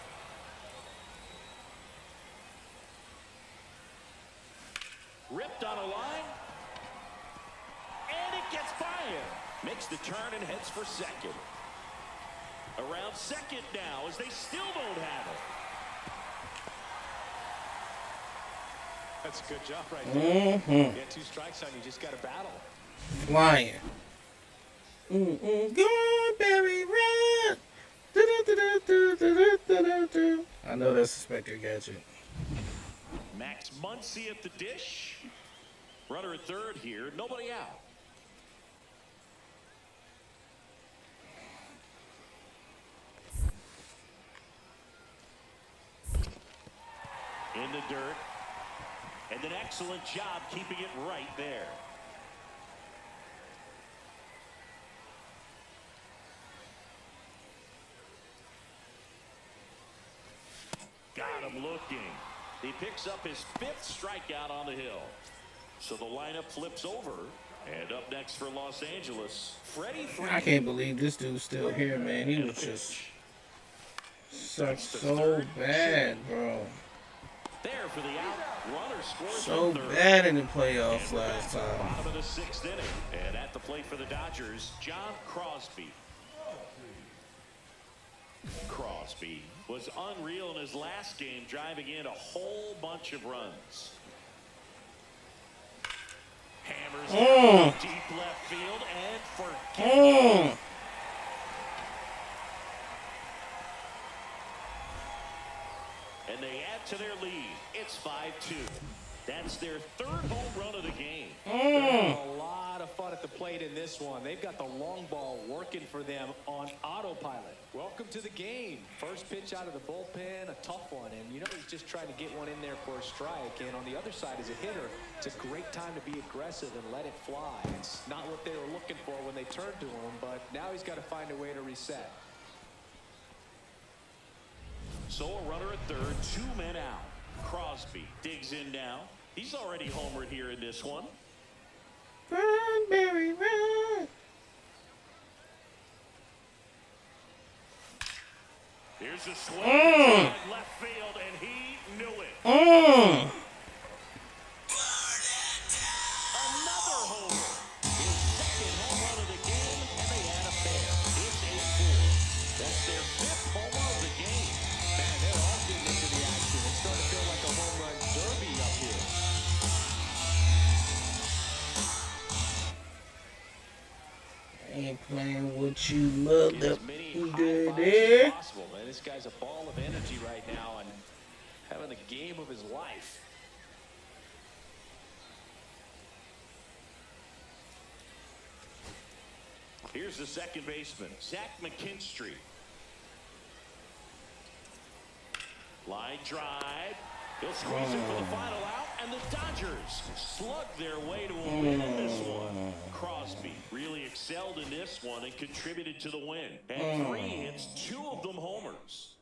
Ripped on a line, and it gets by him. Makes the turn and heads for second. Around second now as they still don't have it. That's a good job right there. You got 2 strikes on you, just got to battle. Flying. Go, Barry, run. I know that's Inspector Gadget. Max Muncy at the dish. Runner at third here, nobody out. In the dirt. And an excellent job keeping it right there. Got him looking. He picks up his 5th strikeout on the hill. So the lineup flips over. And up next for Los Angeles, Freddie Freeman. I can't believe this dude's still here, man. He was just sucked so bad, bro. There for the out. Runner scores So bad in the playoffs last time. Bottom of the 6th inning. And at the plate for the Dodgers, John Crosby. Crosby was unreal in his last game, driving in a whole bunch of runs. Hammers down deep left field and forget it. And they add to their lead. It's 5-2. That's their 3rd home run of the game. A lot of fun at the plate in this one. They've got the long ball working for them on autopilot. Welcome to the game. First pitch out of the bullpen, a tough one. And you know he's just trying to get one in there for a strike. And on the other side, as a hitter, it's a great time to be aggressive and let it fly. It's not what they were looking for when they turned to him, but now he's got to find a way to reset. So a runner at third, 2 men out. Crosby digs in now. He's already homered here in this one. Run, Barry, run. Here's a swing inside left field, and he knew it. Another homer. His 2nd home run of the game, and they add a pair. It's 8-4. That's their 5th homer of the game. Man, they're all getting into the action. It's starting to feel like a home run derby up here. Ain't playing with you, mother. Possible, man. This guy's a ball of energy right now and having the game of his life. Here's the second baseman, Zach McKinstry. Line drive. He'll squeeze it for the final out, and the Dodgers slug their way to a win in this one. Crosby really excelled in this one and contributed to the win. And 3 hits, 2 of them homers.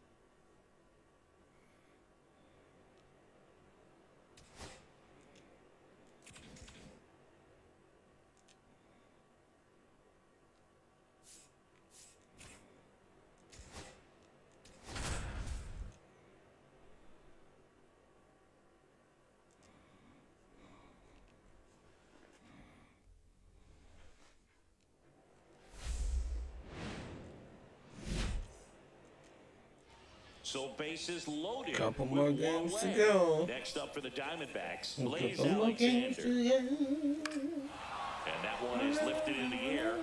So bases loaded. Couple with more one games to away. go. Next up for the Diamondbacks, Blaze Couple more games Alexander. to go. And that one is lifted in the air.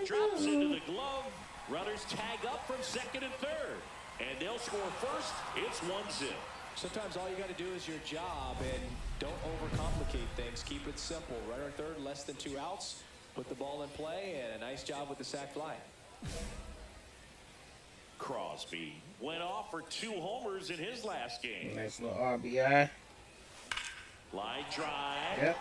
Drops into the glove. Runners tag up from second and third. And they'll score first. It's 1-0. Sometimes all you got to do is your job and don't overcomplicate things. Keep it simple. Runner third, less than 2 outs. Put the ball in play, and a nice job with the sac fly. Crosby went off for 2 homers in his last game. Nice little RBI. Line drive. Yep.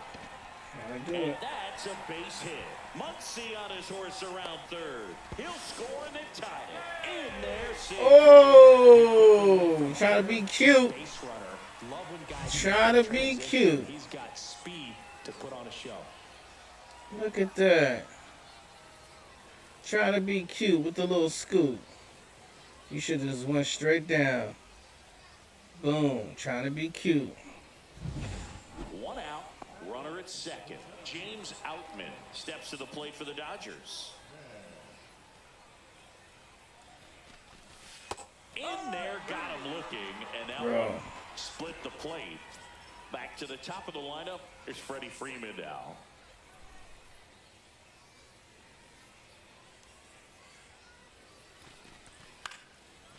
Gotta do And it. that's a base hit. Muncy on his horse around third. He'll score and then tie it. In there, safe. Oh, trying to be cute. Base runner. Love when guys Trying to be transition. cute. He's got speed to put on a show. Look at that. Trying to be cute with the little scoop. You should have just went straight down. Boom. Trying to be cute. 1 out. Runner at second. James Outman steps to the plate for the Dodgers. In there, got him looking, and that Bro. one split the plate. Back to the top of the lineup is Freddie Freeman now.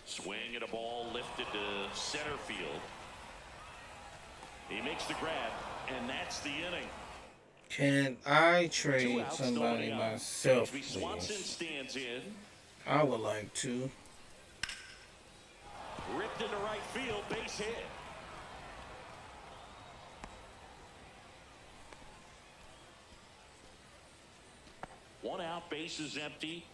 Swing and a ball lifted to center field. He makes the grab, and that's the inning. Can I 2 trade outs, somebody nobody out. myself, Dansby Swanson please? stands in. I would like to. Ripped into right field, base hit. One out, base is empty.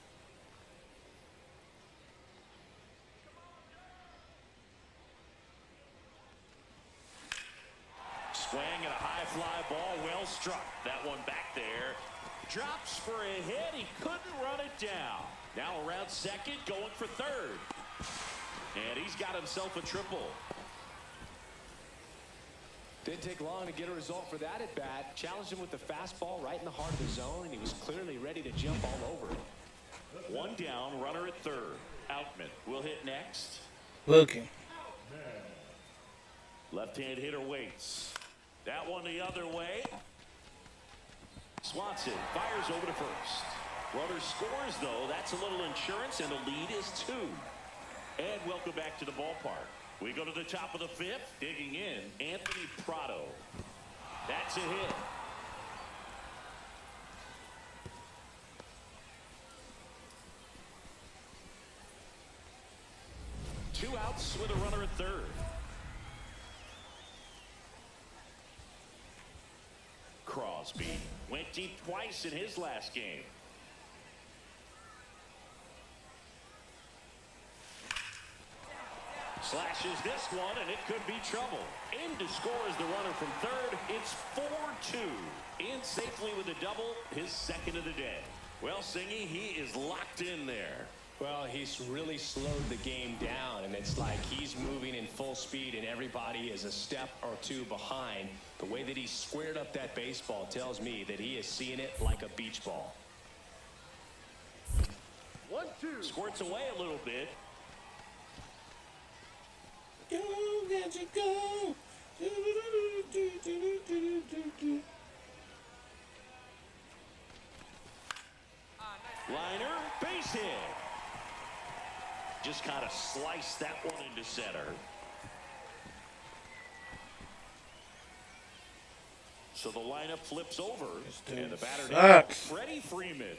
Swing and a high fly ball, well struck. That one back there. Drops for a hit. He couldn't run it down. Now around second, going for third. And he's got himself a triple. Didn't take long to get a result for that at bat. Challenged him with the fastball right in the heart of the zone, and he was clearly ready to jump all over it. 1 down, runner at third. Outman will hit next. Looking. Left-hand hitter waits. That one the other way. Swanson fires over to first. Runner scores, though. That's a little insurance, and the lead is 2. And welcome back to the ballpark. We go to the top of the 5th. Digging in, Anthony Prado. That's a hit. Two outs with a runner at third. Crosby went deep twice in his last game. Slashes this one, and it could be trouble. In to score is the runner from third. It's 4-2. In safely with a double, his second of the day. Well, Singy, he is locked in there. Well, he's really slowed the game down, and it's like he's moving in full speed, and everybody is a step or 2 behind. The way that he squared up that baseball tells me that he is seeing it like a beach ball. 1-2. Squirts away a little bit. Go, get you go. Liner, base hit. Just kind of sliced that one into center. So the lineup flips over, and the batter now, sucks. Freddie Freeman.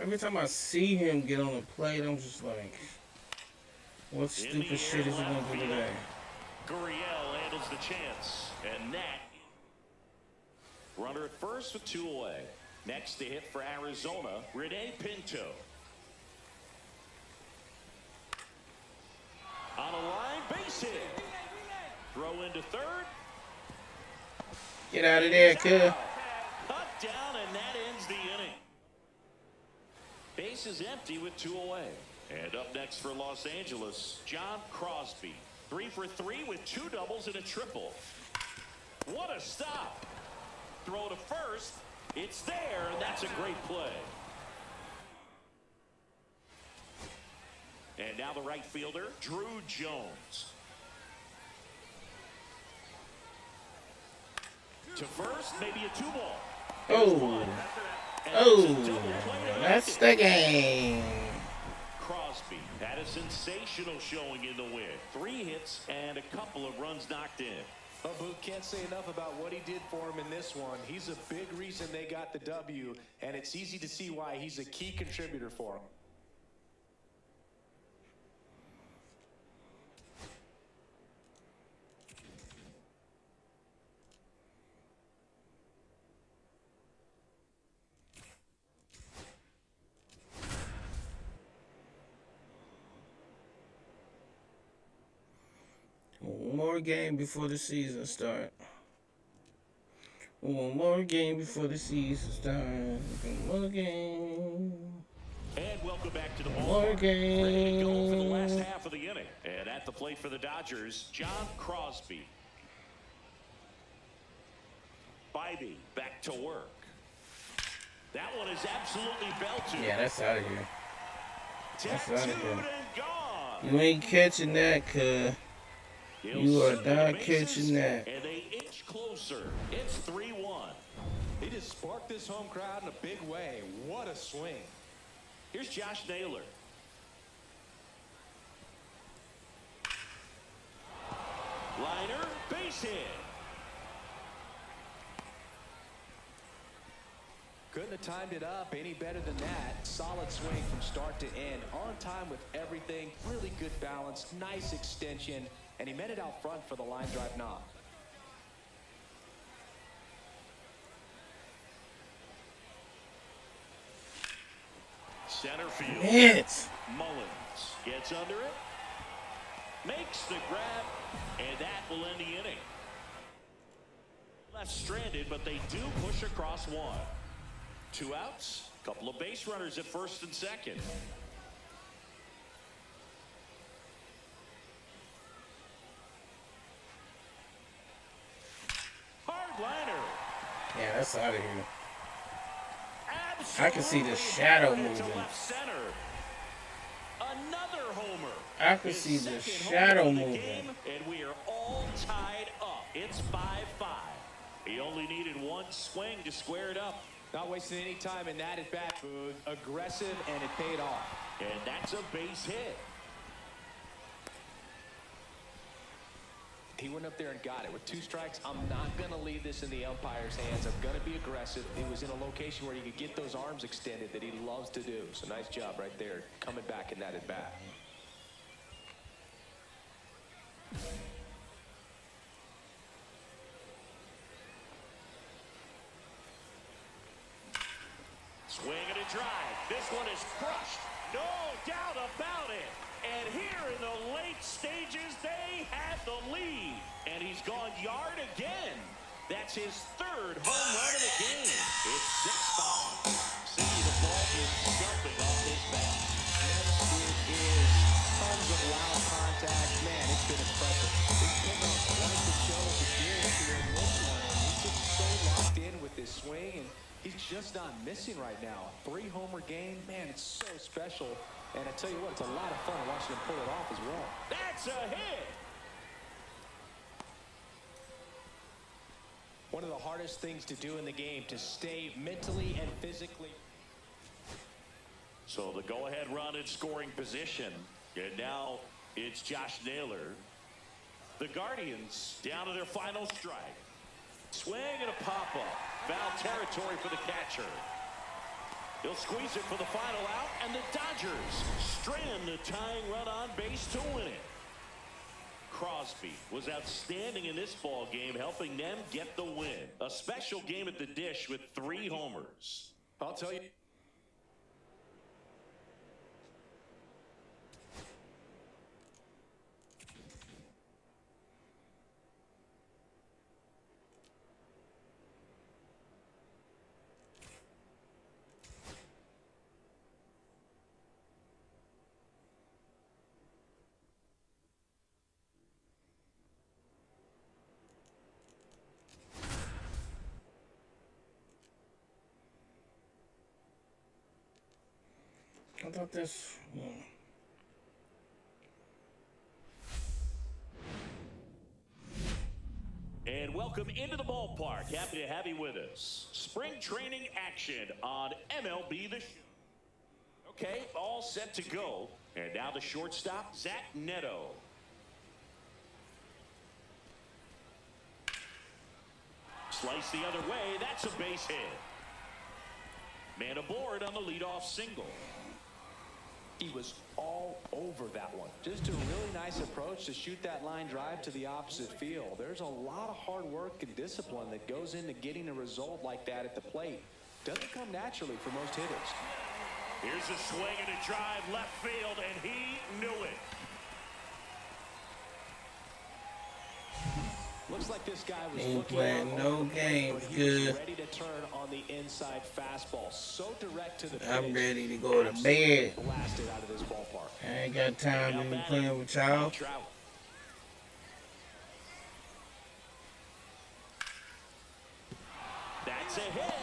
Every time I see him get on the plate, I'm just like, what stupid shit is he gonna do today? Gurriel handles the chance, and that runner at first with 2 away. Next to hit for Arizona, Rene Pinto. On a line, base hit. Throw into third. Get out of there, kid. Cut down, and that ends the inning. Base is empty with 2 away. And up next for Los Angeles, John Crosby. 3 for 3 with 2 doubles and a triple. What a stop. Throw to first. It's there, and that's a great play. And now the right fielder, Drew Jones. To first, maybe a 2-ball. Oh. Oh. That's the game. Crosby had a sensational showing in the win. 3 hits and a couple of runs knocked in. Well, Boot can't say enough about what he did for him in this one. He's a big reason they got the W, and it's easy to see why he's a key contributor for him. One more game before the season start. One more game before the season start. One more game. And welcome back to the One more ballpark. Ready to go for the last game. half of the inning. And at the plate for the Dodgers, John Crosby. Bybee back to work. That one is absolutely belted. Yeah, that's out of here. That's out of Tattooed here. and gone. You ain't catching that, cuz. You are not catching that. And they inch closer. It's 3-1. He just sparked this home crowd in a big way. What a swing. Here's Josh Naylor. Liner, base hit. Couldn't have timed it up any better than that. Solid swing from start to end. On time with everything. Really good balance. Nice extension. And he met it out front for the line drive knock. Center field. It's Mullins gets under it. Makes the grab. And that will end the inning. Left stranded, but they do push across one. 2 outs. Couple of base runners at first and second. Hard liner. yeah, that's out of here. Absolutely I can see the shadow into moving. left center. Another homer. I can His see the second shadow homer of the moving. game, and we are all tied up. It's 5-5. He only needed one swing to square it up. Not wasting any time in that at bat, Boog. Aggressive, and it paid off. And that's a base hit. He went up there and got it. With 2 strikes, I'm not going to leave this in the umpire's hands. I'm going to be aggressive. He was in a location where he could get those arms extended that he loves to do. So nice job right there, coming back in that at bat. Swing and a drive. This one is crushed. No doubt about it. And here in the late stages, they have the lead. And he's gone yard again. That's his 3rd home run of the game. It's 6-5. See, the ball is jumping off his bat. It is tons of loud contact. Man, it's been impressive. This pickup wanted to show the gears here in this one. He's just so locked in with this swing, and he's just not missing right now. 3-homer game, man, it's so special. And I tell you what, it's a lot of fun watching him pull it off as well. That's a hit. One of the hardest things to do in the game, to stay mentally and physically. So the go-ahead run in scoring position. And now it's Josh Naylor. The Guardians down to their final strike. Swing and a pop-up. Foul territory for the catcher. He'll squeeze it for the final out, and the Dodgers strand the tying run on base to win it. Crosby was outstanding in this ball game, helping them get the win. A special game at the dish with 3 homers. I'll tell you. I thought this. And welcome into the ballpark. Happy to have you with us. Spring training action on MLB The Show. Okay, all set to go. And now the shortstop, Zach Neto. Slice the other way. That's a base hit. Man aboard on the leadoff single. He was all over that one. Just a really nice approach to shoot that line drive to the opposite field. There's a lot of hard work and discipline that goes into getting a result like that at the plate. Doesn't come naturally for most hitters. Here's a swing and a drive left field, and he knew it. Looks like this guy was Ain't looking playing no games good. ready to turn on the inside fastball. So direct to the pitch. I'm ready to go to bed. Blasted out of this ballpark. I ain't got time to be playing with y'all. That's a hit.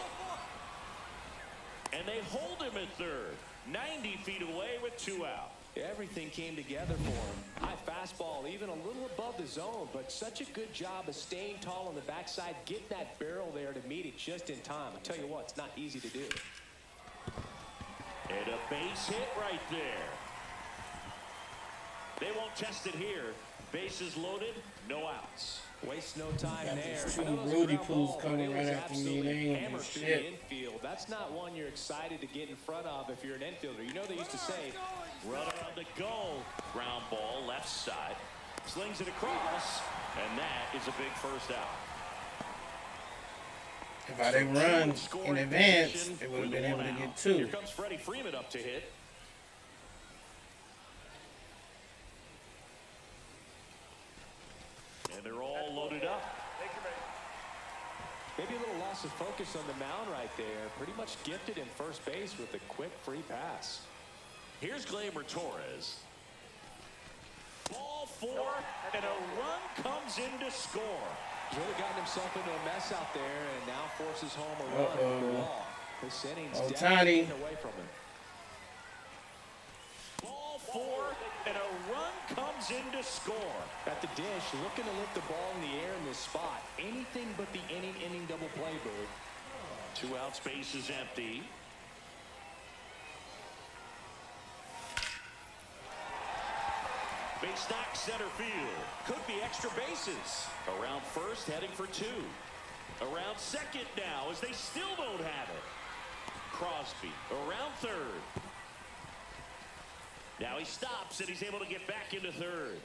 And they hold him at third. 90 feet away with 2 out. Everything came together for him. High fastball, even a little above the zone, but such a good job of staying tall on the backside, getting that barrel there to meet it just in time. I tell you what, it's not easy to do. And a base hit right there. They won't test it here. Bases loaded, no outs. Waste no time Got there. these two I know it was a Rudy ground pools ball, coming but it right was after me. absolutely They ain't hammered do through shit. the infield. That's not one you're excited to get in front of if you're an infielder. You know they used to say, Runner on the go. Ground ball left side. Slings it across. And that is a big first out. If I didn't run in advance, they would have been able to get 2. Here comes Freddie Freeman up to hit. And they're all loaded up. maybe a little loss of focus on the mound right there. Pretty much gifted in first base with a quick free pass. Here's Gleyber Torres. Ball 4, and a run comes in to score. He's really gotten himself into a mess out there and now forces home a run with the walk. This inning's definitely getting away from him. Ball 4, and a run comes in to score. At the dish, looking to lift the ball in the air in this spot. Anything but the inning double play, Bird. 2 outs, base is empty. Base knock center field. Could be extra bases. Around first, heading for 2. Around second now, as they still don't have it. Crosby around third. Now he stops, and he's able to get back into third.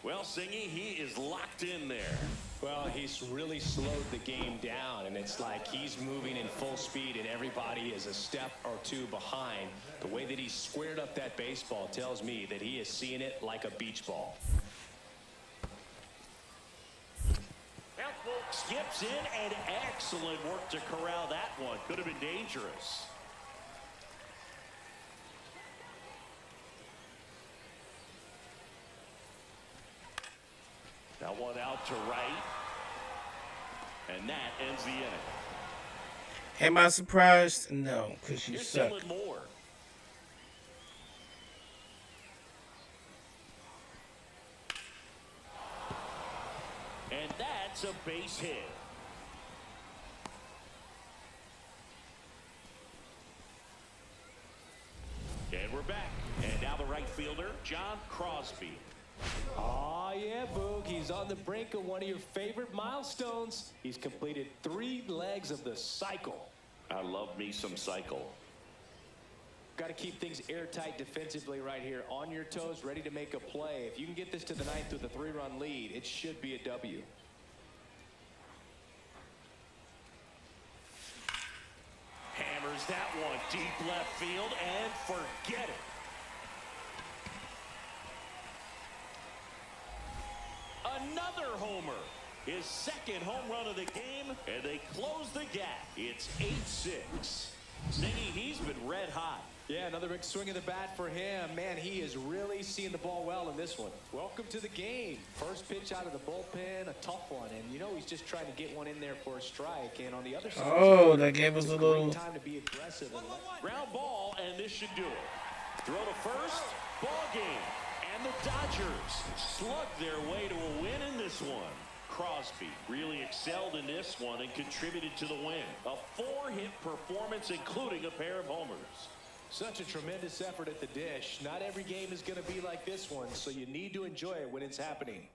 Well, Singy, he is locked in there. Well, he's really slowed the game down, and it's like he's moving in full speed, and everybody is a step or 2 behind. The way that he squared up that baseball tells me that he is seeing it like a beach ball. Skips in, and excellent work to corral that one. Could have been dangerous. That one out to right. And that ends the inning. Am I surprised? No, because you Here's suck. Dylan Moore. And that's a base hit. And we're back. And now the right fielder, John Crosby. Oh, yeah, Boog. He's on the brink of one of your favorite milestones. He's completed 3 legs of the cycle. I love me some cycle. Got to keep things airtight defensively right here. On your toes, ready to make a play. If you can get this to the 9th with a 3-run lead, it should be a W. Hammers that one deep left field and forget it. Another homer. His second home run of the game, and they close the gap. It's 8-6. Stingy, he's been red hot. Yeah, another big swing of the bat for him. Man, he is really seeing the ball well in this one. Welcome to the game. First pitch out of the bullpen, a tough one. And you know he's just trying to get one in there for a strike. And on the other side, Oh, that gave us a little. time to be aggressive. Ground ball, and this should do it. Throw to first, ball game. And the Dodgers slug their way to a win in this one. Crosby really excelled in this one and contributed to the win. A 4-hit performance, including a pair of homers. Such a tremendous effort at the dish. Not every game is going to be like this one, so you need to enjoy it when it's happening.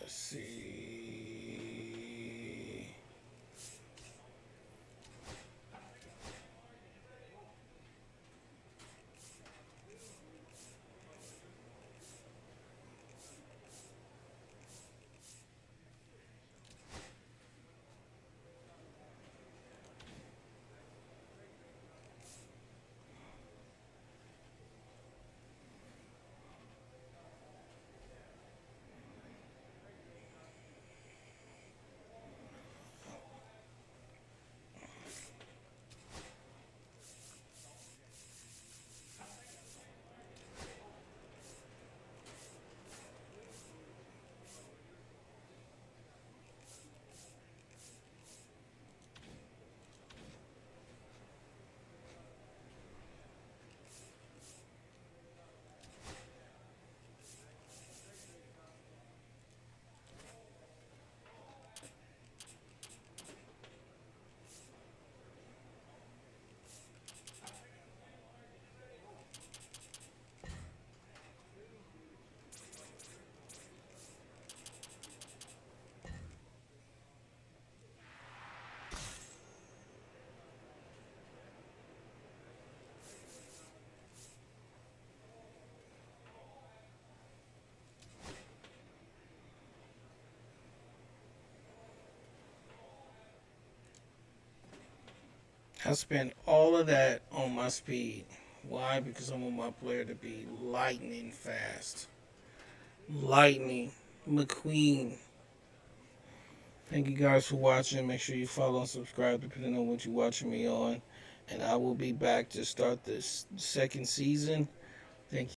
Let's see. I spent all of that on my speed. Why? Because I want my player to be lightning fast. Lightning McQueen. Thank you guys for watching. Make sure you follow and subscribe depending on what you're watching me on. And I will be back to start this second season. Thank you.